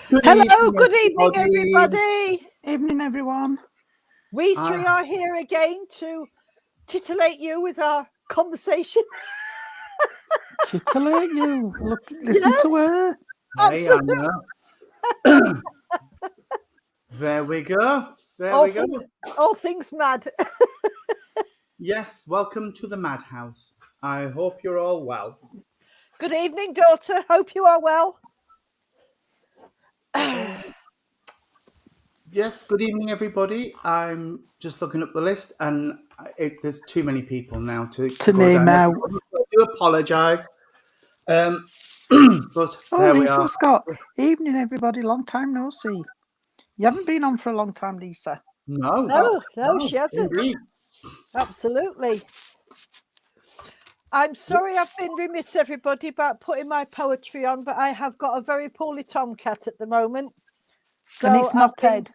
Good Hello, evening, good evening, everybody. Evening, everyone. We three are here again to titillate you with our conversation. Titillate you. Look, listen to her. Hey, I know. There we go. There we go. All things mad. Yes, welcome to the Madhouse. I hope you're all well. Good evening, daughter. Hope you are well. Yes, good evening, everybody. I'm just looking up the list, and there's too many people now to go name down. out. I do apologise. But there we Lisa are. Scott. Evening, everybody. Long time no see. You haven't been on for a long time, Lisa. No, she hasn't. Indeed. Absolutely. I'm sorry I've been remiss, everybody, about putting my poetry on, but I have got a very poorly tomcat at the moment. So and it's not Ted.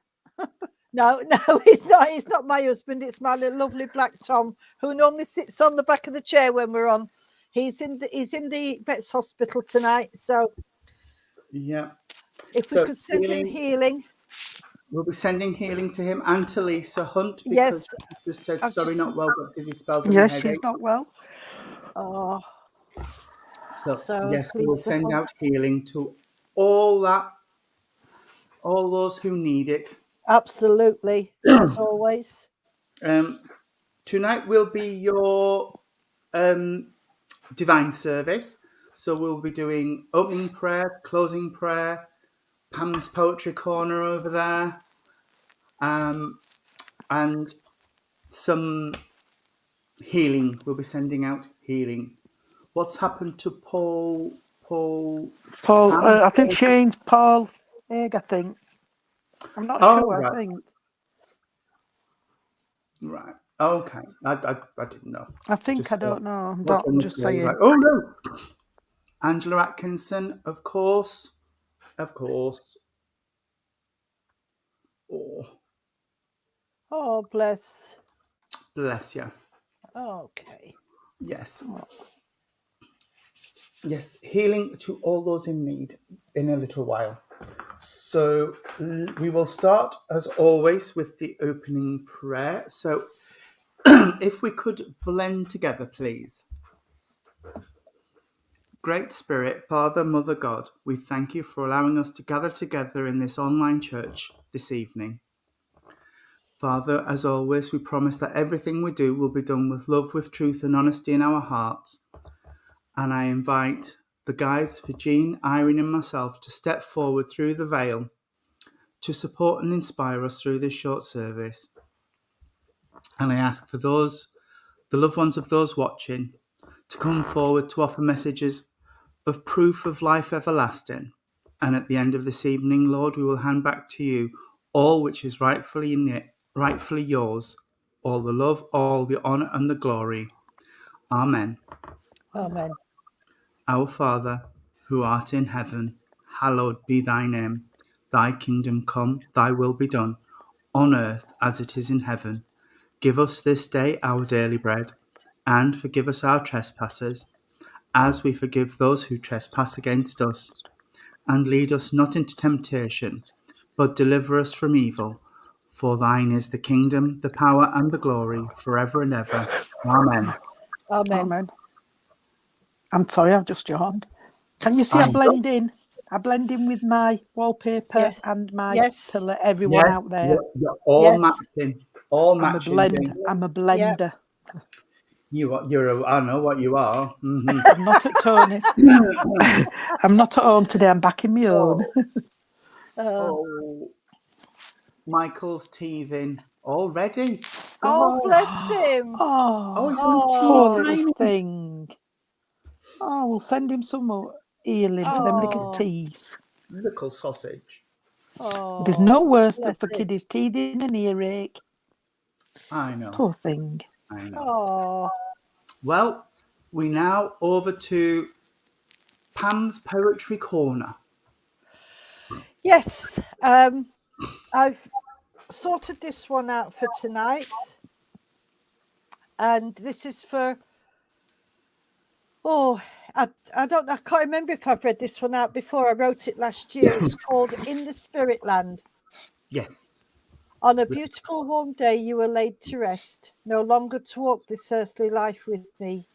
No, it's not. It's not my husband. It's my little lovely black Tom, who normally sits on the back of the chair when we're on. He's in the vet's hospital tonight. So Yeah. if we could send him healing. We'll be sending healing to him and to Lisa Hunt because Yes, she just said sorry, not well, got dizzy spells and Yes, headache. she's not well. Oh, So yes, we will send out healing to all those who need it. Absolutely, as always. Tonight will be your divine service. So we'll be doing opening prayer, closing prayer, Pam's Poetry Corner over there, and some healing. We'll be sending out healing. What's happened to Paul? I think Shane's Paul Egg, I think. I'm not sure, right. I think. Right. Okay. I didn't know. I think I don't know. I'm just saying. Like, oh no. Angela Atkinson, of course. Of course. Oh, bless. Bless you. Okay. Yes. Yes. Healing to all those in need in a little while. So we will start, as always, with the opening prayer. So if we could blend together, please. Great Spirit, Father, Mother, God, we thank you for allowing us to gather together in this online church this evening. Father, as always, we promise that everything we do will be done with love, with truth and honesty in our hearts. And I invite the guides for Jean, Irene and myself to step forward through the veil to support and inspire us through this short service. And I ask for the loved ones of those watching, to come forward to offer messages of proof of life everlasting. And at the end of this evening, Lord, we will hand back to you all which is rightfully yours, all the love, all the honour and the glory. Amen. Amen. Our Father, who art in heaven, hallowed be thy name. Thy kingdom come, thy will be done, on earth as it is in heaven. Give us this day our daily bread, and forgive us our trespasses, as we forgive those who trespass against us. And lead us not into temptation, but deliver us from evil. For thine is the kingdom, the power, and the glory, forever and ever. Amen. Amen. I'm sorry, I've just yawned. Can you see I blend in? I blend in with my wallpaper and my to let everyone out there. You're all matching. All matching. I'm a blender. You're I know what you are. Mm-hmm. I'm not at Tony's. I'm not at home today. I'm back in my own. Michael's teething already. Oh, bless him. He's poor little thing. Oh, we'll send him some more healing for them little teeth. Little sausage. There's no worse than for kiddies teething and earache. I know. Poor thing. I know. Well, we now over to Pam's Poetry Corner. Yes. I've sorted this one out for tonight. And this is for I don't. I can't remember if I've read this one out before. I wrote it last year. It's called "In the Spirit Land." Yes. On a beautiful warm day, you were laid to rest, no longer to walk this earthly life with me.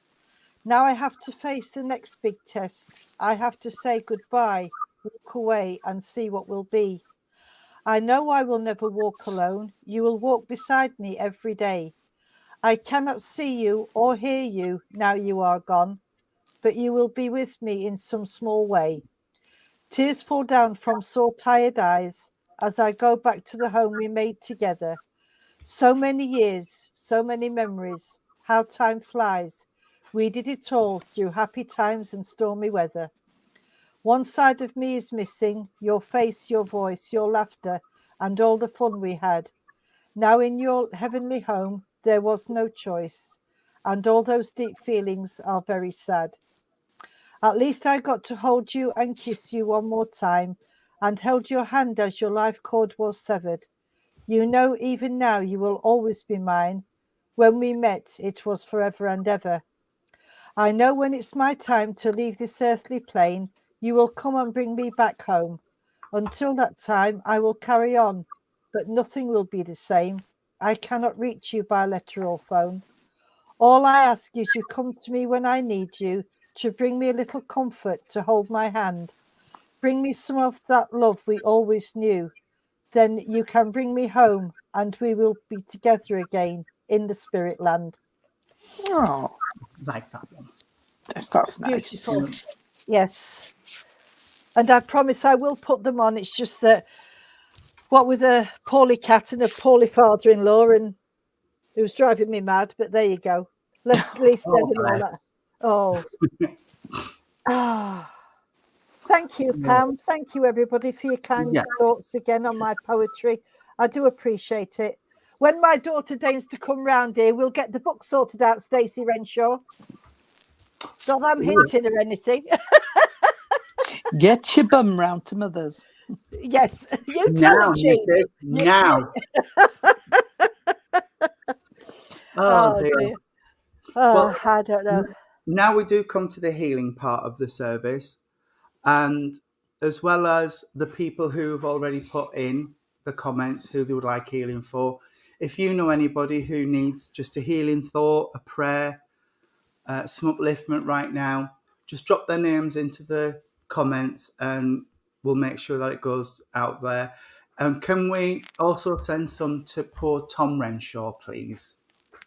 Now I have to face the next big test. I have to say goodbye, walk away, and see what will be. I know I will never walk alone. You will walk beside me every day. I cannot see you or hear you now you are gone, but you will be with me in some small way. Tears fall down from sore tired eyes as I go back to the home we made together. So many years, so many memories, how time flies. We did it all through happy times and stormy weather. One side of me is missing, your face, your voice, your laughter, and all the fun we had. Now in your heavenly home, there was no choice, and all those deep feelings are very sad. At least I got to hold you and kiss you one more time, and held your hand as your life cord was severed. You know, even now you will always be mine. When we met, it was forever and ever. I know when it's my time to leave this earthly plane, you will come and bring me back home. Until that time, I will carry on, but nothing will be the same. I cannot reach you by letter or phone. All I ask is you come to me when I need you, to bring me a little comfort, to hold my hand. Bring me some of that love we always knew. Then you can bring me home, and we will be together again in the spirit land. Oh, Like that one. yes, that's nice. Beautiful. Yes. And I promise I will put them on. It's just that what with a poorly cat and a poorly father-in-law, and it was driving me mad, but there you go. Leslie said and all that. Oh. Thank you, Pam. Thank you, everybody, for your kind thoughts again on my poetry. I do appreciate it. When my daughter deigns to come round here, we'll get the book sorted out, Stacey Renshaw. Not that I'm hinting or anything. Get your bum round to Mother's. Yes, you tell her, now. Oh, dear. Oh, well, I don't know. Now we do come to the healing part of the service. And as well as the people who have already put in the comments who they would like healing for, if you know anybody who needs just a healing thought, a prayer, some upliftment right now, just drop their names into the comments and we'll make sure that it goes out there. And can we also send some to poor Tom Renshaw, please?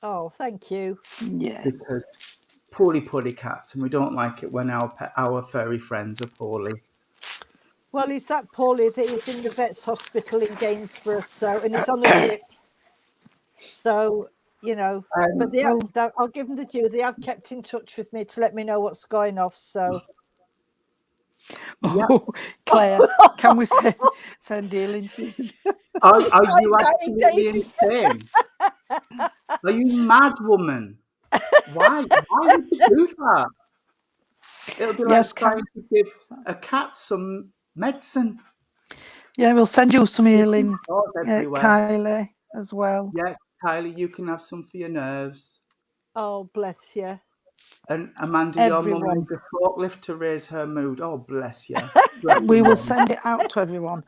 Oh, thank you. Yes. Because poorly cats, and we don't like it when our furry friends are poorly. Well, he's that poorly that he's in the vet's hospital in Gainsborough, and he's on a drip. So, you know, but I'll give them the due. They have kept in touch with me to let me know what's going off. So, Claire, can we send healing shoes? Are you absolutely insane? Are you mad, woman? Why would you do that? It'll be like trying to give a cat some medicine. Yeah, we'll send you some healing, Kylie, as well. Yes, Kylie, you can have some for your nerves. Oh, bless you. And Amanda, your mum needs a forklift to raise her mood. Oh, bless you. We will send it out to everyone.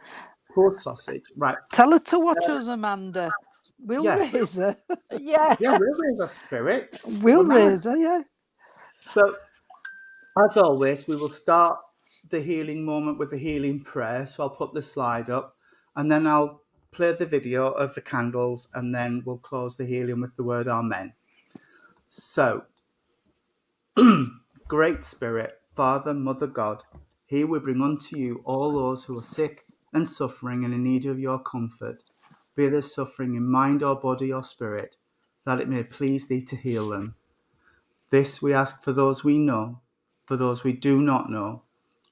Poor sausage. Right. Tell her to watch us, Amanda. We'll raise her. Yeah, we'll raise her spirit. We'll raise her, yeah. So, as always, we will start the healing moment with the healing prayer. So I'll put the slide up and then I'll play the video of the candles and then we'll close the healing with the word Amen. So, Great Spirit, Father, Mother, God, here we bring unto you all those who are sick and suffering and in need of your comfort, be they suffering in mind or body or spirit, that it may please thee to heal them. This we ask for those we know, for those we do not know,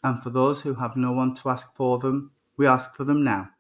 and for those who have no one to ask for them, we ask for them now.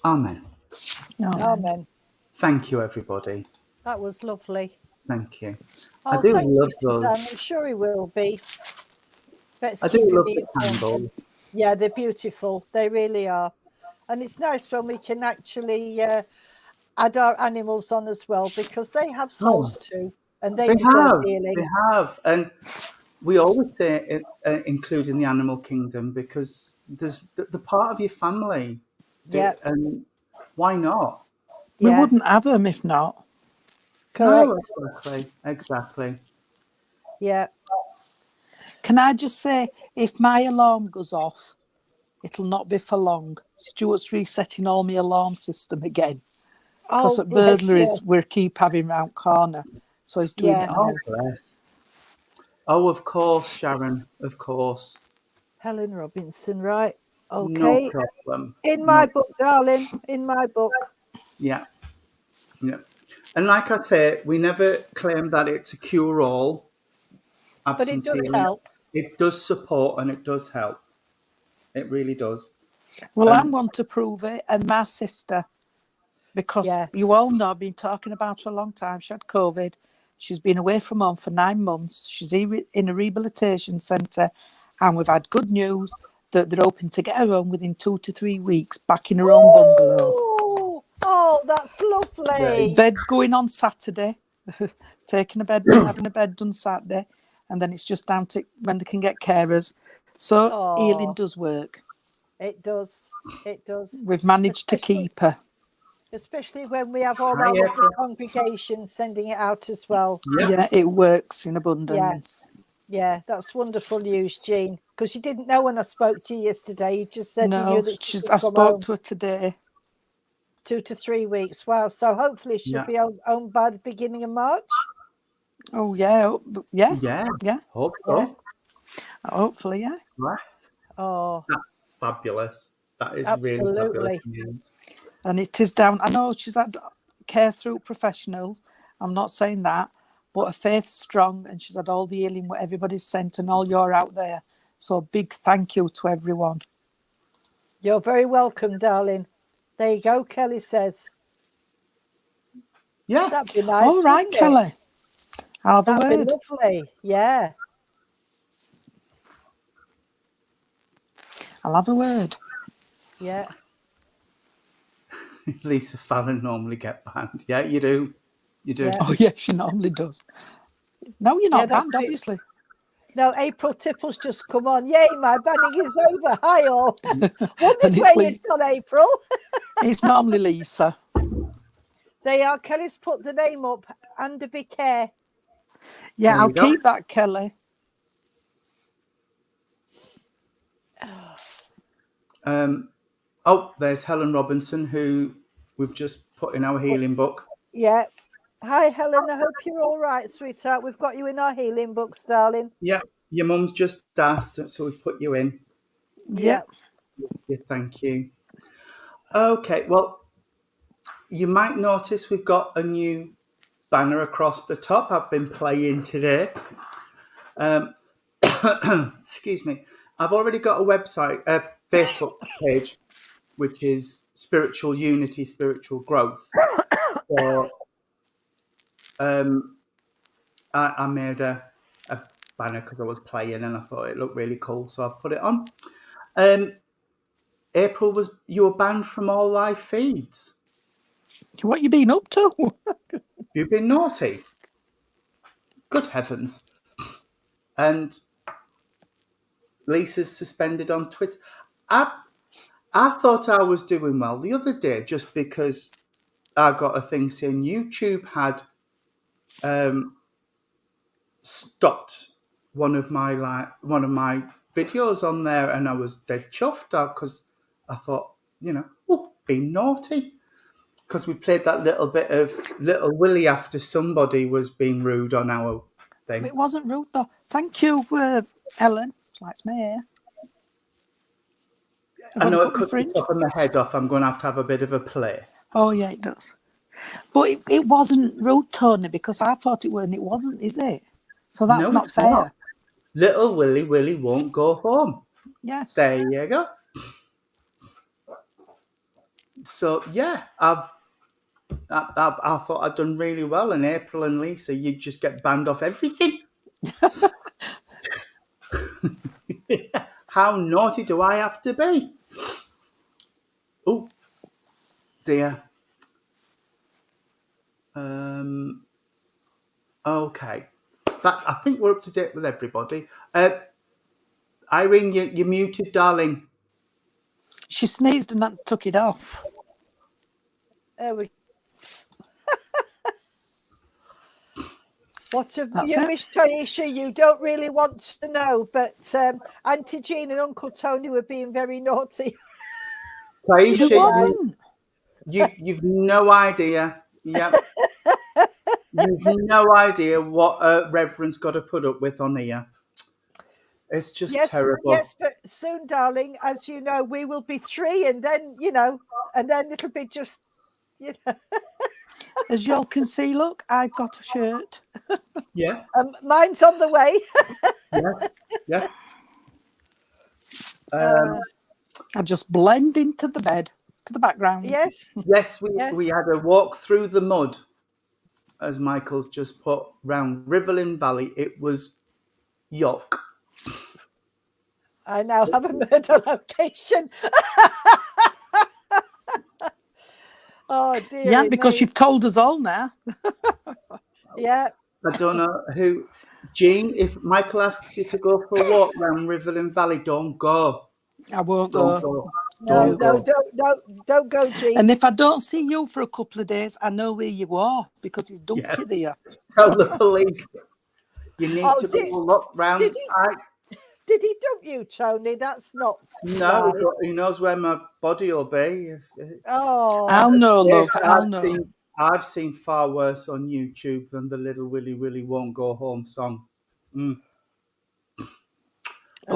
Amen. Amen. Thank you, everybody. That was lovely. Thank you. Oh, I do thank love you, Suzanne. those. I'm sure he will be. Let's I do keep love him the informed. candle. Yeah, they're beautiful. They really are. And it's nice when we can actually add our animals on as well, because they have souls too, and they deserve healing. They have. And we always say including the animal kingdom because there's the part of your family. Yeah. And why not? We Yeah. wouldn't have them if not. Correct. No, exactly. Yeah. Can I just say, if my alarm goes off, it'll not be for long. Stuart's resetting all my alarm system again. Because at burglaries, we keep having round corner. So he's doing it all. Bless. Oh, of course, Sharon. Of course. Helen Robinson, right? Okay. No problem. In my book, darling. In my book. Yeah. Yeah. And like I say, we never claim that it's a cure-all. But it does Absenteeism. help. It does support and it does help. It really does. Well, I'm one to prove it, and my sister, because you all know I've been talking about her a long time. She had COVID. She's been away from home for 9 months. She's in a rehabilitation centre, and we've had good news that they're hoping to get her home within 2 to 3 weeks, back in her own bungalow. Oh, that's lovely. Bed's going on Saturday, having a bed done Saturday, and then it's just down to when they can get carers. So healing does work. It does. It does. We've managed to keep her. Especially when we have all our lovely congregations sending it out as well. Yeah, it works in abundance. Yeah, that's wonderful news, Jean. Because you didn't know when I spoke to you yesterday. You just said you knew that I spoke to her today. 2 to 3 weeks. Wow. So hopefully she'll be home by the beginning of March. Oh, yeah. Yeah. Hope so. Hopefully, yeah. Right. Oh. That's fabulous. That is absolutely really fabulous. And it is down. I know she's had care through professionals. I'm not saying that. But her faith's strong and she's had all the healing what everybody's sent and all you're out there. So big thank you to everyone. You're very welcome, darling. There you go, Kelly says. Yeah. That'd be nice. All right, Kelly. I'll have a word. That'd be lovely. Yeah. I'll have a word. Yeah. Lisa Fallon normally get banned. Yeah, you do. You do. Yeah. Oh, yeah, she normally does. No, you're not banned, obviously. No, April Tipple's just come on. Yay, my banning is over. Hi, all. Wondered where you'd gone, April. It's normally Lisa. They are. Kelly's put the name up. Under be care. Yeah, I'll keep that, Kelly. There's Helen Robinson, who we've just put in our healing book. Yeah. Hi, Helen. I hope you're all right, sweetheart. We've got you in our healing books, darling. Yeah. Your mum's just asked, so we've put you in. Yeah. Yeah, thank you. Okay, well, you might notice we've got a new banner across the top. I've been playing today. Excuse me. I've already got a website, a Facebook page, which is Spiritual Unity, Spiritual Growth. So, I made a banner because I was playing and I thought it looked really cool, so I put it on. April, you were banned from all live feeds. What you been up to? You've been naughty. Good heavens. And Lisa's suspended on Twitter. I thought I was doing well the other day just because I got a thing saying YouTube had stopped one of my videos on there, and I was dead chuffed because I thought, being naughty. Because we played that little bit of Little Willie after somebody was being rude on our thing. It wasn't rude, though. Thank you, Ellen. It's me here. I know it cuts the top of my head off. I'm going to have a bit of a play. Oh, yeah, it does. But it wasn't rude, Tony, because I thought it was, and it wasn't, is it? So that's not fair. Not. Little Willie won't go home. Yes. There you go. So yeah, I thought I'd done really well, and April and Lisa, you just get banned off everything. How naughty do I have to be? Oh dear. Okay, I think we're up to date with everybody. Irene, you're muted, darling. She sneezed and that took it off. There we What have That's you, it. Miss Taisha? You don't really want to know, but Auntie Jean and Uncle Tony were being very naughty. It Taisha, wasn't. you've no idea. Yeah. You've no idea what Reverend's got to put up with on here. It's just terrible. Yes, but soon, darling, as you know, we will be 3, and then, and then it'll be just, As y'all can see, look, I've got a shirt. Yeah. Mine's on the way. Yes. I just blend into the bed, to the background. Yes. Yes, we had a walk through the mud, as Michael's just put, round Riverlyn Valley. It was yuck. I now have a murder location. Oh, dear. Yeah, because you've told us all now. Yeah. I don't know who. Jean, if Michael asks you to go for a walk round Riverlyn Valley, don't go. I won't Don't go. go. Don't go, Jean. And if I don't see you for a couple of days, I know where you are because he's dumped you there. Tell the police. You need to did- go look round. Did he dump you, Tony? That's not. No, right. but he knows where my body will be. Oh. I'll know, love. Yes, I'll know. I've seen far worse on YouTube than the Little Willy Willy Won't Go Home song. Well,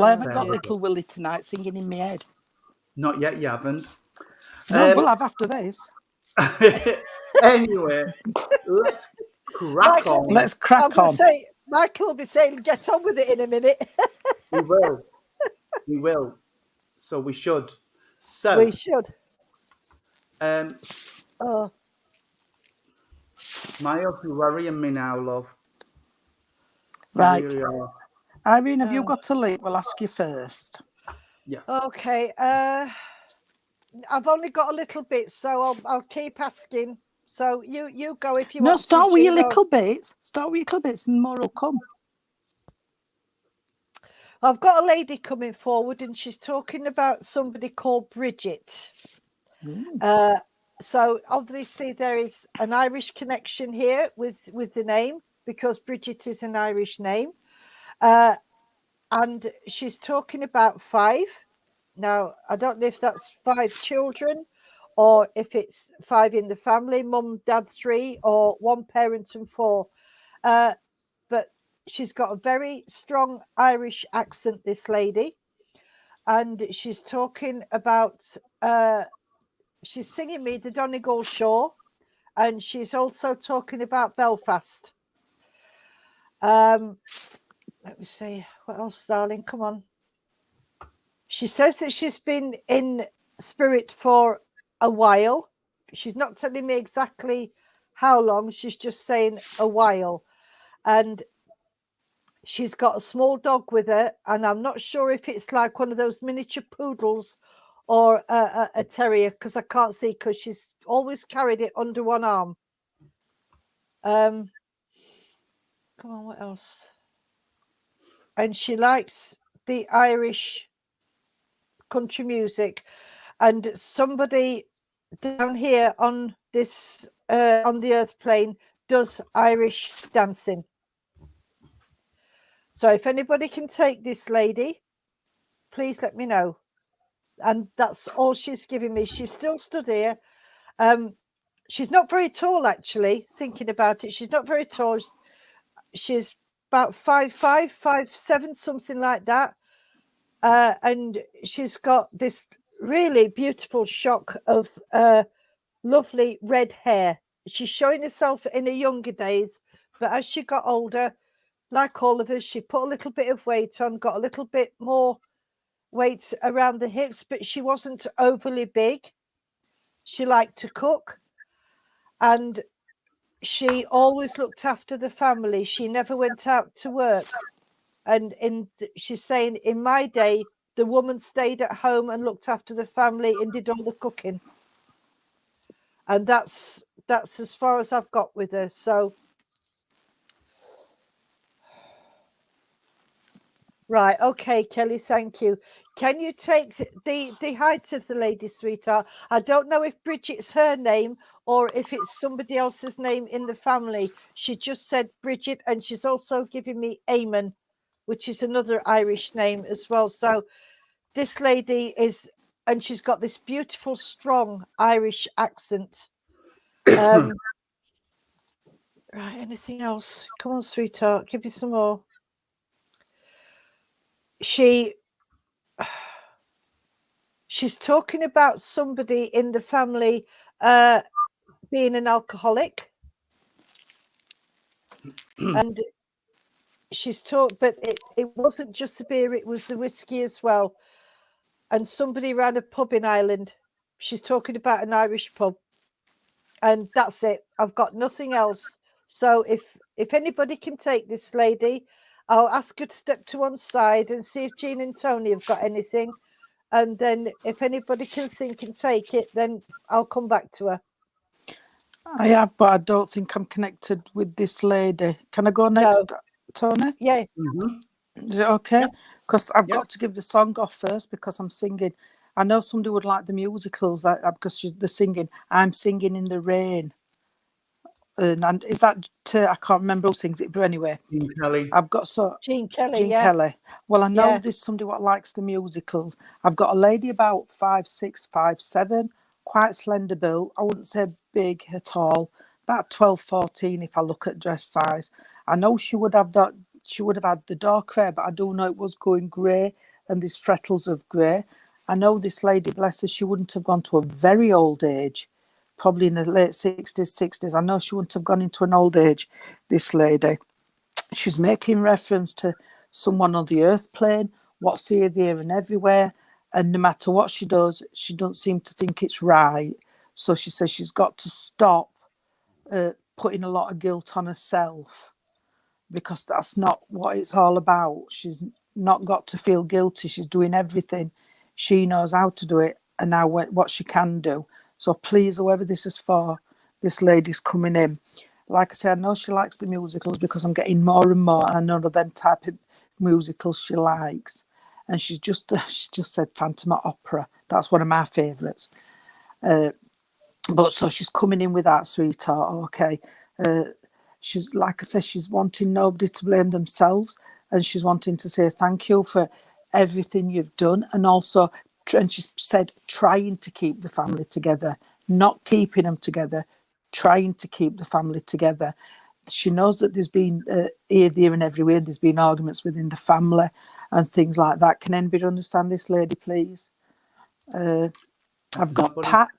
I haven't got Little Willie tonight singing in my head. Not yet, you haven't. No, we'll have after this. Anyway, let's crack Michael, on. Let's crack on. Michael will be saying, get on with it in a minute. We will. We will. So we should. So We should. Miles, you're worrying me now, love. You Right. really are. Irene, have you got a link? We'll ask you first. Yes. Okay. I've only got a little bit, so I'll keep asking. So you go if you want. No, start to, with your Gino. little bits. Start with your little bits and more will come. I've got a lady coming forward and she's talking about somebody called Bridget. So obviously there is an Irish connection here with the name because Bridget is an Irish name. And she's talking about 5. Now, I don't know if that's 5 children or if it's 5 in the family, mum, dad, 3, or 1 parent and 4. But she's got a very strong Irish accent, this lady. And she's talking about, she's singing me the Donegal Shore. And she's also talking about Belfast. Let me see. What else, darling? Come on. She says that she's been in spirit for a while. She's not telling me exactly how long. She's just saying a while. And she's got a small dog with her. And I'm not sure if it's like one of those miniature poodles or a terrier, because I can't see, because she's always carried it under one arm. Come on, what else? And she likes the Irish country music, and somebody down here on this on the earth plane does Irish dancing. So if anybody can take this lady, please let me know. And that's all she's giving me. She's still stood here. She's not very tall, actually, thinking about it. She's not very tall. She's about 5'5", 5'7", something like that. And she's got this really beautiful shock of lovely red hair. She's showing herself in her younger days, but as she got older, like all of us, she put a little bit of weight on, got a little bit more weight around the hips, but she wasn't overly big. She liked to cook, and she always looked after the family. She never went out to work. And she's saying, in my day, the woman stayed at home and looked after the family and did all the cooking. And that's as far as I've got with her. So, right, okay, Kelly, thank you. Can you take the height of the lady, sweetheart? I don't know if Bridget's her name or if it's somebody else's name in the family. She just said Bridget, and she's also giving me Eamon, which is another Irish name as well. So this lady is, and she's got this beautiful, strong Irish accent. Right, anything else? Come on, sweetheart, give me some more. She's talking about somebody in the family being an alcoholic. And she's talked, but it wasn't just the beer, it was the whiskey as well. And somebody ran a pub in Ireland. She's talking about an Irish pub. And that's it. I've got nothing else. So if anybody can take this lady, I'll ask her to step to one side and see if Jean and Tony have got anything. And then if anybody can think and take it, then I'll come back to her. I have, but I don't think I'm connected with this lady. Can I go next, Tony? Yeah. Mm-hmm. Is it okay? Because I've got to give the song off first because I'm singing. I know somebody would like the musicals because they're singing. I'm singing in the rain. And is that I can't remember who sings it, but anyway, Jean Kelly. I've got Jean Kelly. Jean Kelly. Well, I know there's somebody what likes the musicals. I've got a lady about 5'6", 5'7", quite slender built. I wouldn't say big at all. About 12, 14 if I look at dress size. I know she would have that. She would have had the dark hair, but I do know it was going grey and these freckles of grey. I know this lady, bless her, she wouldn't have gone to a very old age. Probably in the late 60s. I know she wouldn't have gone into an old age, this lady. She's making reference to someone on the earth plane, what's here, there and everywhere. And no matter what she does, she doesn't seem to think it's right. So she says she's got to stop putting a lot of guilt on herself because that's not what it's all about. She's not got to feel guilty. She's doing everything. She knows how to do it and now what she can do. So please, whoever this is for, this lady's coming in. Like I said, I know she likes the musicals because I'm getting more and more. And I know them type of musicals she likes. And she's just said Phantom of Opera. That's one of my favourites. But so she's coming in with that, sweetheart. Okay. She's, like I said, she's wanting nobody to blame themselves. And she's wanting to say thank you for everything you've done. And also, and she said, trying to keep the family together, not keeping them together, trying to keep the family together. She knows that there's been here, there and everywhere, there's been arguments within the family and things like that. Can anybody understand this lady, please? I've got Pat.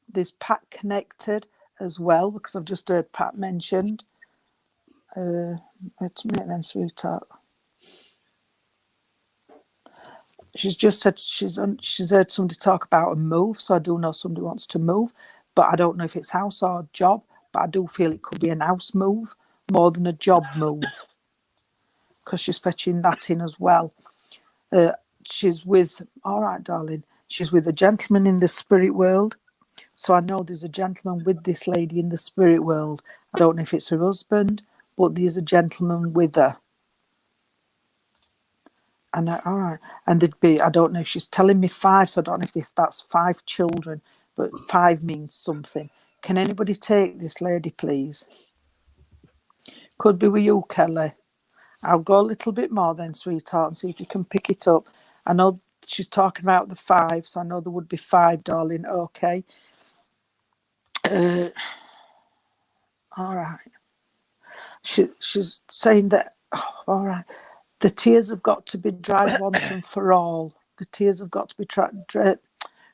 There's Pat connected as well because I've just heard Pat mentioned. Wait a minute then, sweetheart. She's just said she's heard somebody talk about a move, so I do know somebody wants to move, but I don't know if it's house or job, but I do feel it could be an house move more than a job move because she's fetching that in as well. She's with, all right, darling, she's with a gentleman in the spirit world, so I know there's a gentleman with this lady in the spirit world. I don't know if it's her husband, but there's a gentleman with her. And all right, and there'd be, I don't know if she's telling me 5, so I don't know if that's 5 children, but 5 means something. Can anybody take this lady, please? Could be with you, Kelly. I'll go a little bit more then, sweetheart, and see if you can pick it up. I know she's talking about the 5, so I know there would be 5, darling. Okay. All right. She's saying that, all right. The tears have got to be dried once and for all. The tears have got to be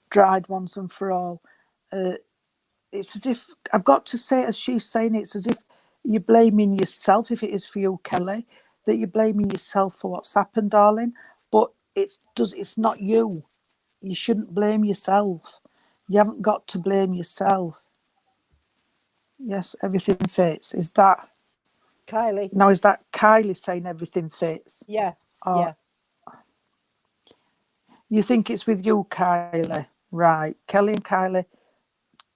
dried once and for all. It's as if, I've got to say, as she's saying, it's as if you're blaming yourself, if it is for you, Kelly, that you're blaming yourself for what's happened, darling. But it's not you. You shouldn't blame yourself. You haven't got to blame yourself. Yes, everything fits. Is that Kylie. now? Is that Kylie saying everything fits? Yeah. Or Yeah. you think it's with you, Kylie? Right. Kelly and Kylie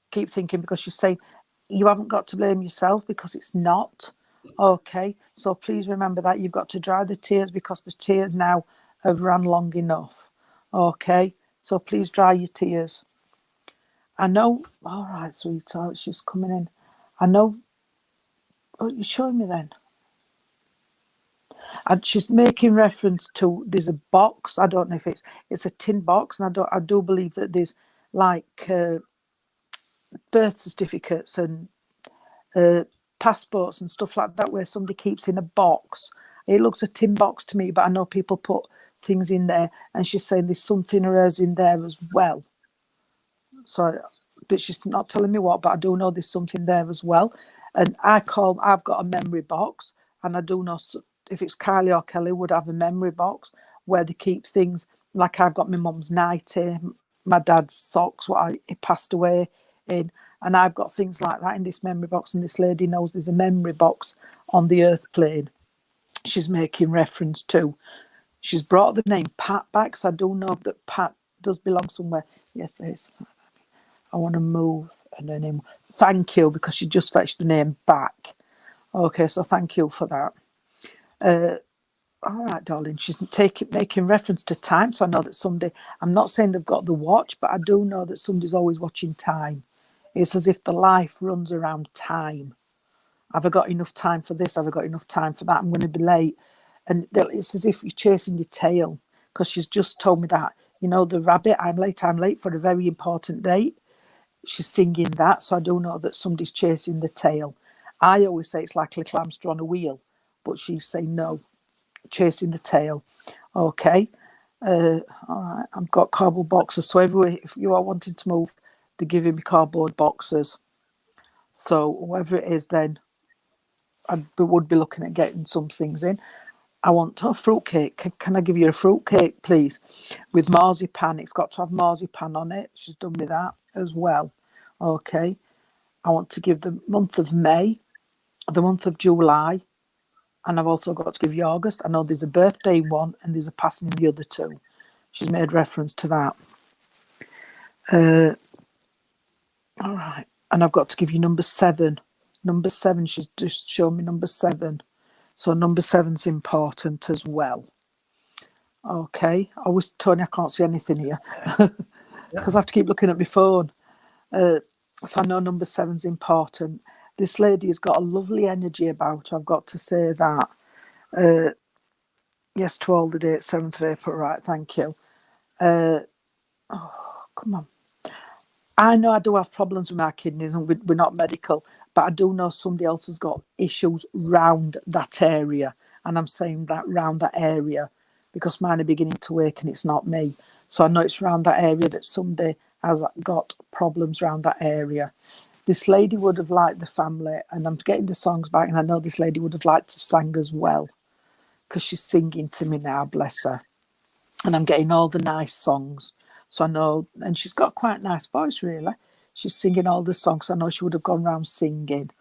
keep thinking because she's saying you haven't got to blame yourself because it's not. Okay. So please remember that you've got to dry the tears because the tears now have run long enough. Okay. So please dry your tears. I know. All right, sweetheart. She's coming in. I know. Oh, you're showing me then. And she's making reference to there's a box. I don't know if it's a tin box, and I do believe that there's like birth certificates and passports and stuff like that where somebody keeps in a box. It looks a tin box to me, but I know people put things in there, and she's saying there's something of hers in there as well. So, but she's not telling me what, but I do know there's something there as well. And I've got a memory box, and I do know if it's Kylie or Kelly would have a memory box where they keep things. Like I've got my mum's nightie, my dad's socks, he passed away in, and I've got things like that in this memory box. And this lady knows there's a memory box on the earth plane she's making reference to. She's brought the name Pat back, so I do know that Pat does belong somewhere. Yes, there is. I want to move and her name. Thank you, because she just fetched the name back. Okay, so thank you for that. All right, darling. She's making reference to time, so I know that somebody. I'm not saying they've got the watch, but I do know that somebody's always watching time. It's as if the life runs around time. Have I got enough time for this? Have I got enough time for that? I'm going to be late. And it's as if you're chasing your tail, because she's just told me that. You know, the rabbit, I'm late for a very important date. She's singing that, so I do know that somebody's chasing the tail. I always say it's like a little hamster on a wheel, but she's saying no, chasing the tail. Okay. All right, I've got cardboard boxes. So if you are wanting to move, they're giving me cardboard boxes. So whatever it is, then I would be looking at getting some things in. I want a fruitcake. Can I give you a fruitcake, please? With marzipan. It's got to have marzipan on it. She's done me that as well. Okay. I want to give the month of May, the month of July, and I've also got to give you August. I know there's a birthday one and there's a passing in the other two. She's made reference to that. All right. And I've got to give you number 7. Number 7, she's just shown me number 7. So number 7's important as well. Okay. Tony, I can't see anything here because I have to keep looking at my phone. So I know number 7's important. This lady has got a lovely energy about her, I've got to say that. Yes, to all the dates, 7th of April, right, thank you. Oh, come on. I know I do have problems with my kidneys and we're not medical, but I do know somebody else has got issues round that area. And I'm saying that round that area because mine are beginning to work and it's not me. So I know it's around that area that somebody has got problems around that area. This lady would have liked the family, and I'm getting the songs back, and I know this lady would have liked to sing as well because she's singing to me now, bless her. And I'm getting all the nice songs. So I know, and she's got quite a nice voice, really. She's singing all the songs. So I know she would have gone round singing.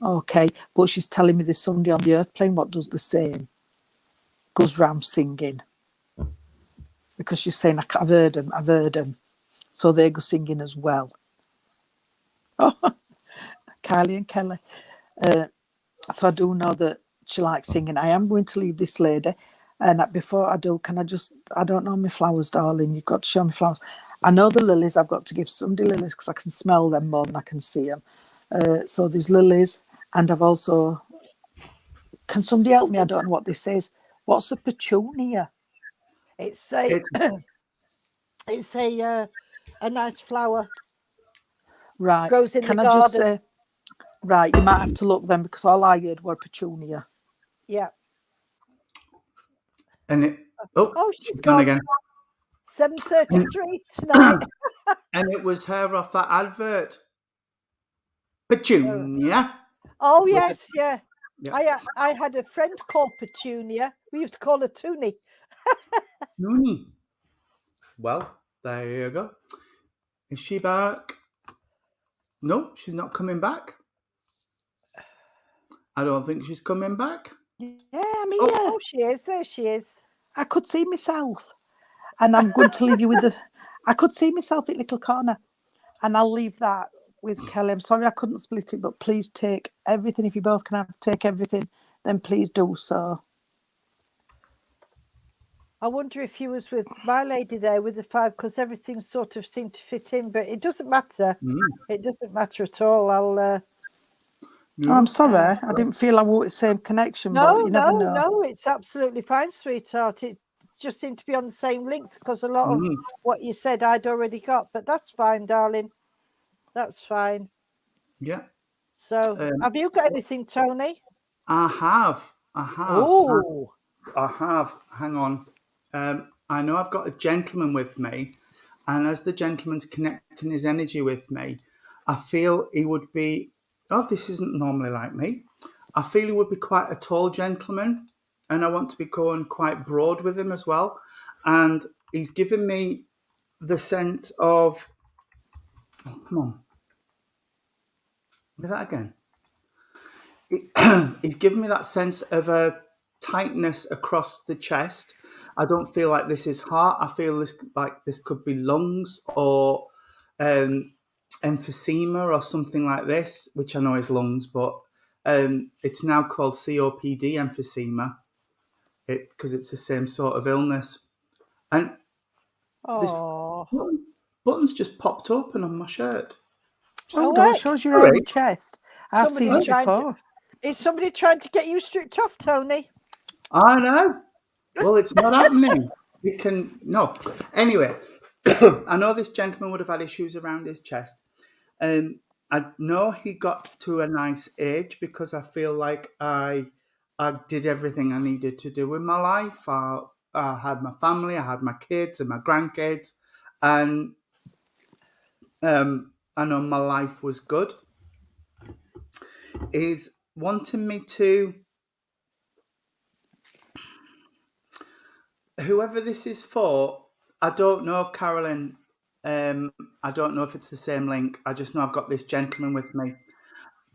Okay, but she's telling me there's somebody on the earth plane what does the same. Goes round singing. Because she's saying, I've heard them. So they go singing as well. Oh, Kylie and Kelly. So I do know that she likes singing. I am going to leave this lady. And before I do, I don't know my flowers, darling. You've got to show me flowers. I know the lilies. I've got to give somebody lilies because I can smell them more than I can see them. So there's lilies. And I've also... Can somebody help me? I don't know what this is. What's a petunia? It's a nice flower. Right. Grows in Can the I just garden. say... Right, you might have to look then because all I heard were petunia. Yeah. And she's gone gone again. 7:33 tonight. And it was her off that advert. Petunia. Oh yes, yeah. Yeah. I had a friend called Petunia. We used to call her Toonie. Toonie. Well, there you go. Is she back? No, she's not coming back. I don't think she's coming back. Yeah, I'm here. Oh, she is. There she is. I could see myself. And I'm going to leave you with I could see myself at Little Corner. And I'll leave that with Kelly. I'm sorry I couldn't split it, but please take everything. If you both can take everything, then please do so. I wonder if he was with my lady there with the 5, because everything sort of seemed to fit in, but it doesn't matter. It doesn't matter at all. I'll. Oh, I'm sorry. I didn't feel I wanted the same connection, but you never know. No, it's absolutely fine, sweetheart. It just seemed to be on the same link because a lot of what you said I'd already got, but that's fine, darling. That's fine. Yeah. So, have you got anything, Tony? I have. Oh. I have. Hang on. I know I've got a gentleman with me, and as the gentleman's connecting his energy with me, I feel he would be. Oh, this isn't normally like me. I feel he would be quite a tall gentleman, and I want to be going quite broad with him as well. And he's given me the sense of. Oh, come on. Do that again. He's given me that sense of a tightness across the chest. I don't feel like this is heart. I feel this could be lungs or emphysema or something like this, which I know is lungs, but it's now called COPD emphysema because it's the same sort of illness. And this button's just popped open on my shirt. It shows your own chest. I've seen it before. Is somebody trying to get you stripped off, Tony? I know. Well, it's not happening. No. Anyway, I know this gentleman would have had issues around his chest. I know he got to a nice age because I feel like I did everything I needed to do in my life. I had my family, I had my kids and my grandkids, and I know my life was good. Is wanting me to, whoever this is for, I don't know, Carolyn. I don't know if it's the same link. I just know I've got this gentleman with me.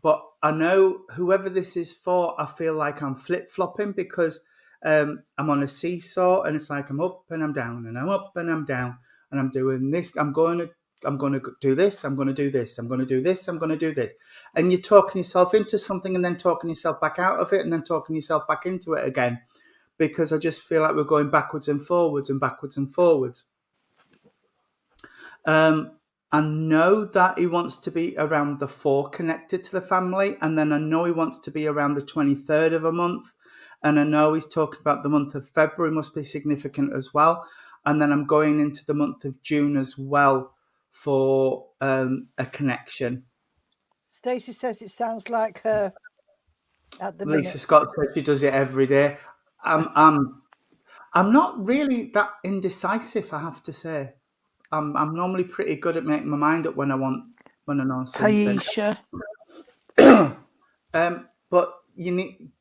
But I know whoever this is for, I feel like I'm flip-flopping because I'm on a seesaw and it's like I'm up and I'm down and I'm up and I'm down and I'm doing this. I'm going to do this. I'm going to do this. I'm going to do this. I'm going to do this. And you're talking yourself into something and then talking yourself back out of it and then talking yourself back into it again, because I just feel like we're going backwards and forwards and backwards and forwards. I know that he wants to be around the 4 connected to the family, and then I know he wants to be around the 23rd of a month, and I know he's talking about the month of February must be significant as well, and then I'm going into the month of June as well for a connection. Stacey says it sounds like her at the minute. Lisa Scott says she does it every day. I'm not really that indecisive, I have to say. I'm normally pretty good at making my mind up when I know something. Taisha. But you need.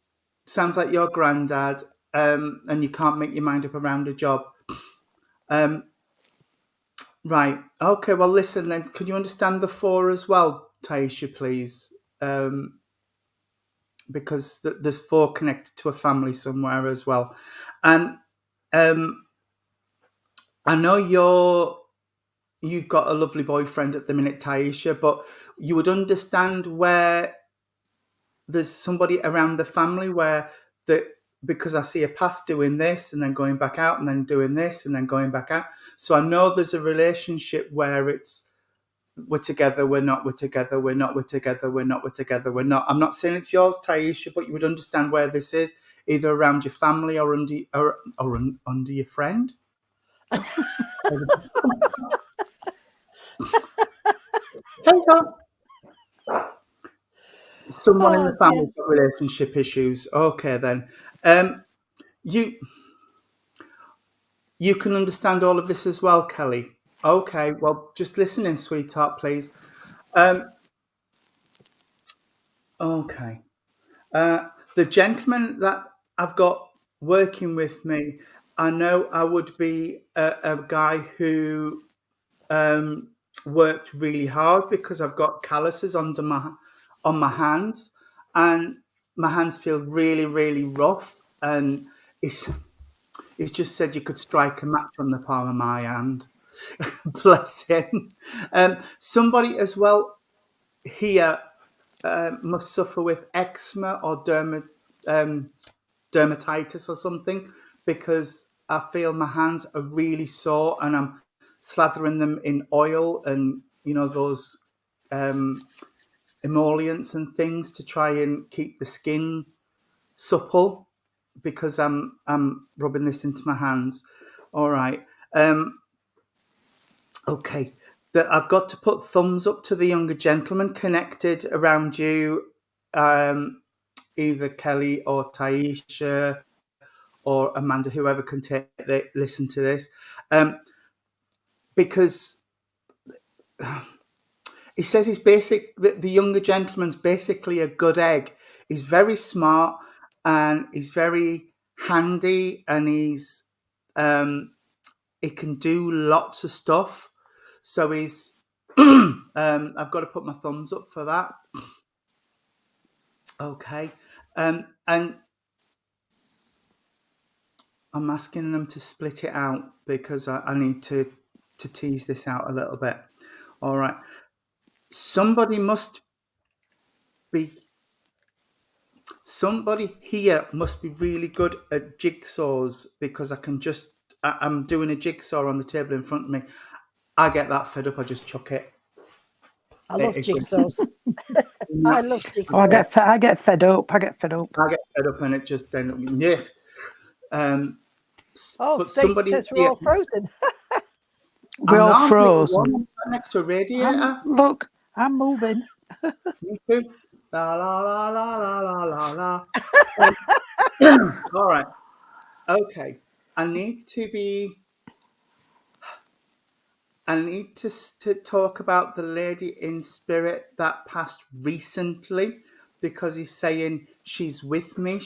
Sounds like your granddad, and you can't make your mind up around a job. Right. Okay. Well, listen. Then, could you understand the 4 as well, Taisha, please? Because there's 4 connected to a family somewhere as well, and I know you've got a lovely boyfriend at the minute, Taisha, but you would understand where there's somebody around the family because I see a path doing this and then going back out and then doing this and then going back out. So I know there's a relationship where it's we're together, we're not, we're together, we're not, we're together, we're not, we're together, we're not. I'm not saying it's yours, Taisha, but you would understand where this is, either around your family or under your friend. Someone in the family's got relationship issues. Okay, then. You can understand all of this as well, Kelly. Okay, well, just listening, sweetheart, please. Okay. The gentleman that I've got working with me, I know I would be a guy who worked really hard because I've got calluses on my hands, and my hands feel really, really rough. And it's just said you could strike a match on the palm of my hand. Bless him. Somebody as well here must suffer with eczema or dermatitis or something, because I feel my hands are really sore and I'm slathering them in oil and those emollients and things to try and keep the skin supple, because I'm rubbing this into my hands. All right. Okay. I've got to put thumbs up to the younger gentleman connected around you, either Kelly or Taisha or Amanda, whoever can listen to this, because he says the younger gentleman's basically a good egg. He's very smart and he's very handy, and he can do lots of stuff. So he's I've got to put my thumbs up for that. Okay. And I'm asking them to split it out because I need to tease this out a little bit. All right. Somebody here must be really good at jigsaws, because I'm doing a jigsaw on the table in front of me. I get that fed up, I just chuck it. I love jigsaws. I love jigsaws. Oh, I get fed up. I get fed up and it just then, yeah. But somebody says we're all frozen. We're all frozen. Next to a radiator. Look, I'm moving. Me too. La la la la la la la la. All right. Okay. I need to talk about the lady in spirit that passed recently, because he's saying she's with me.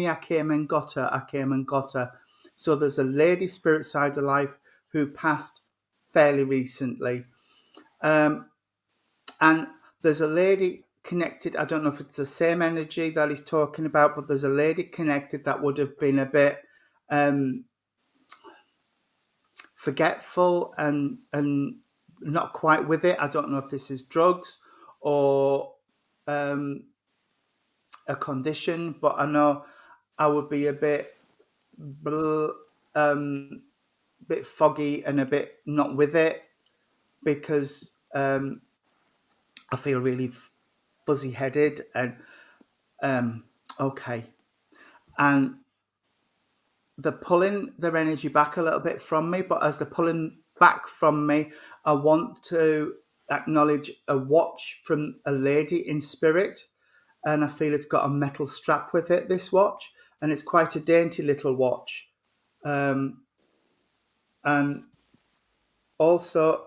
I came and got her. So there's a lady spirit side of life who passed fairly recently. And there's a lady connected. I don't know if it's the same energy that he's talking about, but there's a lady connected that would have been a bit forgetful and not quite with it. I don't know if this is drugs or a condition, but I know I would be a bit foggy and a bit not with it, because I feel really fuzzy headed and okay. And they're pulling their energy back a little bit from me, but as they're pulling back from me, I want to acknowledge a watch from a lady in spirit, and I feel it's got a metal strap with it, this watch, and it's quite a dainty little watch. And also,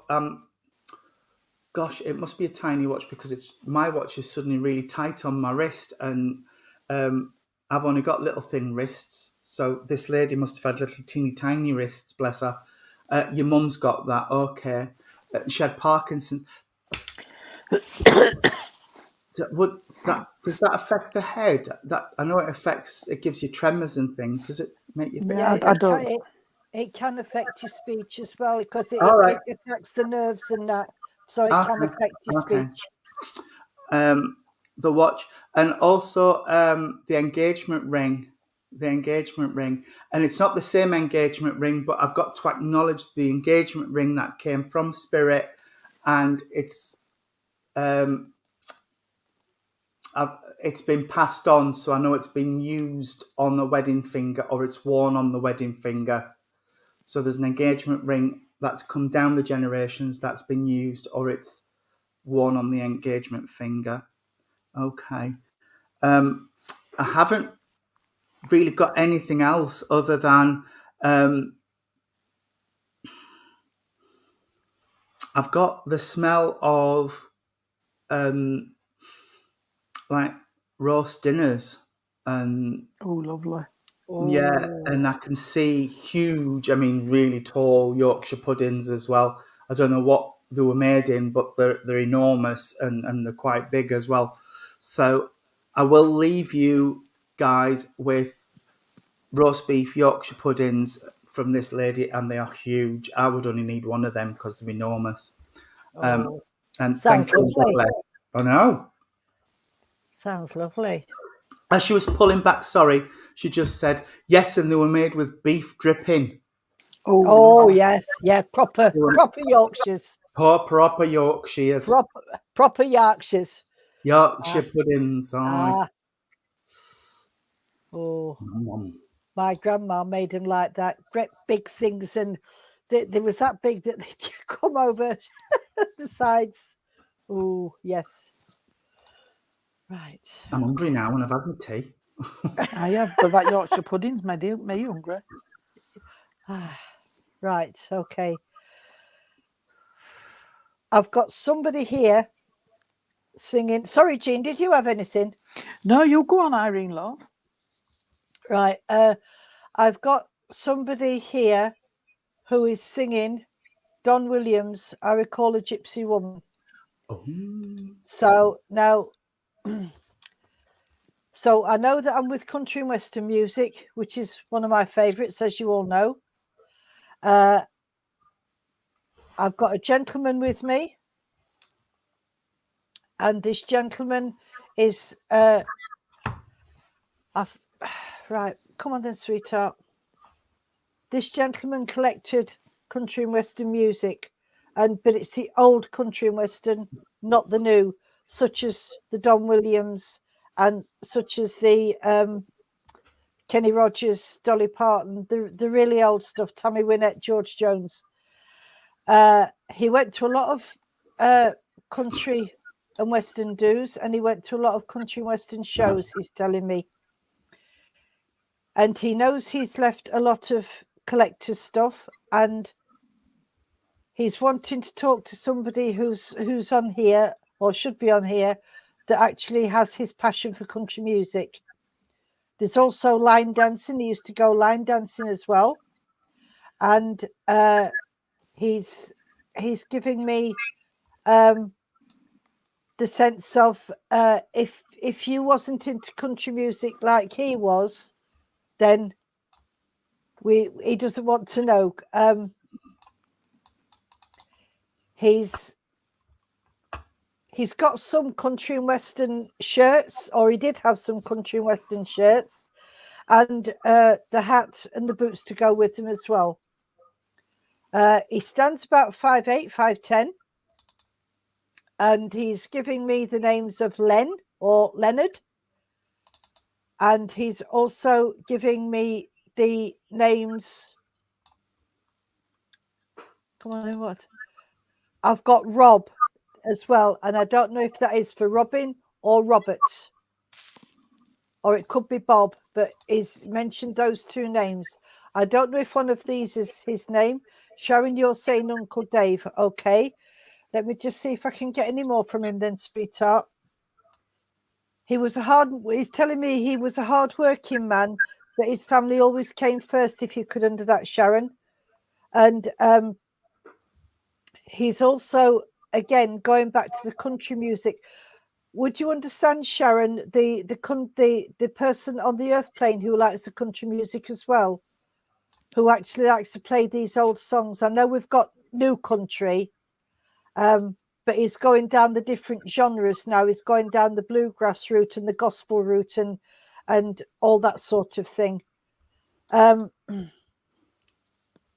gosh, it must be a tiny watch, because my watch is suddenly really tight on my wrist, and I've only got little thin wrists. So this lady must have had little teeny tiny wrists, bless her. Your mum's got that, okay. She had Parkinson. Does that affect the head? That I know it gives you tremors and things. Does it make you? Yeah, I don't. It can affect your speech as well, because it affects the nerves and that, so it can affect your speech. The watch, and also the engagement ring. And it's not the same engagement ring, but I've got to acknowledge the engagement ring that came from spirit, and it's been passed on, so I know it's been used on the wedding finger, or it's worn on the wedding finger. So there's an engagement ring that's come down the generations that's been used, or it's worn on the engagement finger. Okay. I haven't really got anything else other than I've got the smell of like roast dinners, and lovely. Yeah, and I can see huge, really tall Yorkshire puddings as well. I don't know they were made in, but they're enormous and they're quite big as well. So I will leave you guys with roast beef Yorkshire puddings from this lady, and they are huge. I would only need one of them because they're enormous. Oh, And sounds thank you. lovely. I know. Sounds lovely. As she was pulling back, sorry, she just said, yes, and they were made with beef dripping. Oh yes, yeah, proper Yorkshires. Proper Yorkshires. Proper Yorkshires. Yorkshire puddings. Oh, Mm. my grandma made them like that, great big things, and there was that big that they come over the sides. Oh yes. Right. I'm hungry now and I've had my tea. I have, but that Yorkshire pudding's made me hungry. Right, okay. I've got somebody here singing. Sorry, Jean, did you have anything? No, you go on, Irene, love. Right. I've got somebody here who is singing Don Williams, I Recall a Gypsy Woman. Oh. So now, so I know that I'm with country and western music, which is one of my favourites, as you all know. I've got a gentleman with me, and this gentleman is right. Come on then, sweetheart. This gentleman collected country and western music, but it's the old country and western, not the new, such as the Don Williams and such as the Kenny Rogers, Dolly Parton, the really old stuff, Tammy Wynette, George Jones. He went to a lot of country and western do's, and he went to a lot of country and western shows, he's telling me. And he knows he's left a lot of collector's stuff, and he's wanting to talk to somebody who's on here, or should be on here, that actually has his passion for country music. There's also line dancing. He used to go line dancing as well. And he's giving me the sense of if you wasn't into country music like he was, then he doesn't want to know. He's got some country and western shirts, or he did have some country and western shirts, and the hat and the boots to go with them as well. He stands about 5'8", 5'10", and he's giving me the names of Len or Leonard, and he's also giving me the names. Come on, then what? I've got Rob as well, and I don't know if that is for Robin or Robert, or it could be Bob, but he's mentioned those two names. I don't know if one of these is his name. Sharon, you're saying Uncle Dave. Okay, let me just see if I can get any more from him then, sweetheart. He's telling me he was a hard-working man, that his family always came first, if you could under that, Sharon. And he's also, again, going back to the country music. Would you understand, Sharon, the person on the earth plane who likes the country music as well, who actually likes to play these old songs? I know we've got new country, but he's going down the different genres now. He's going down the bluegrass route and the gospel route and all that sort of thing.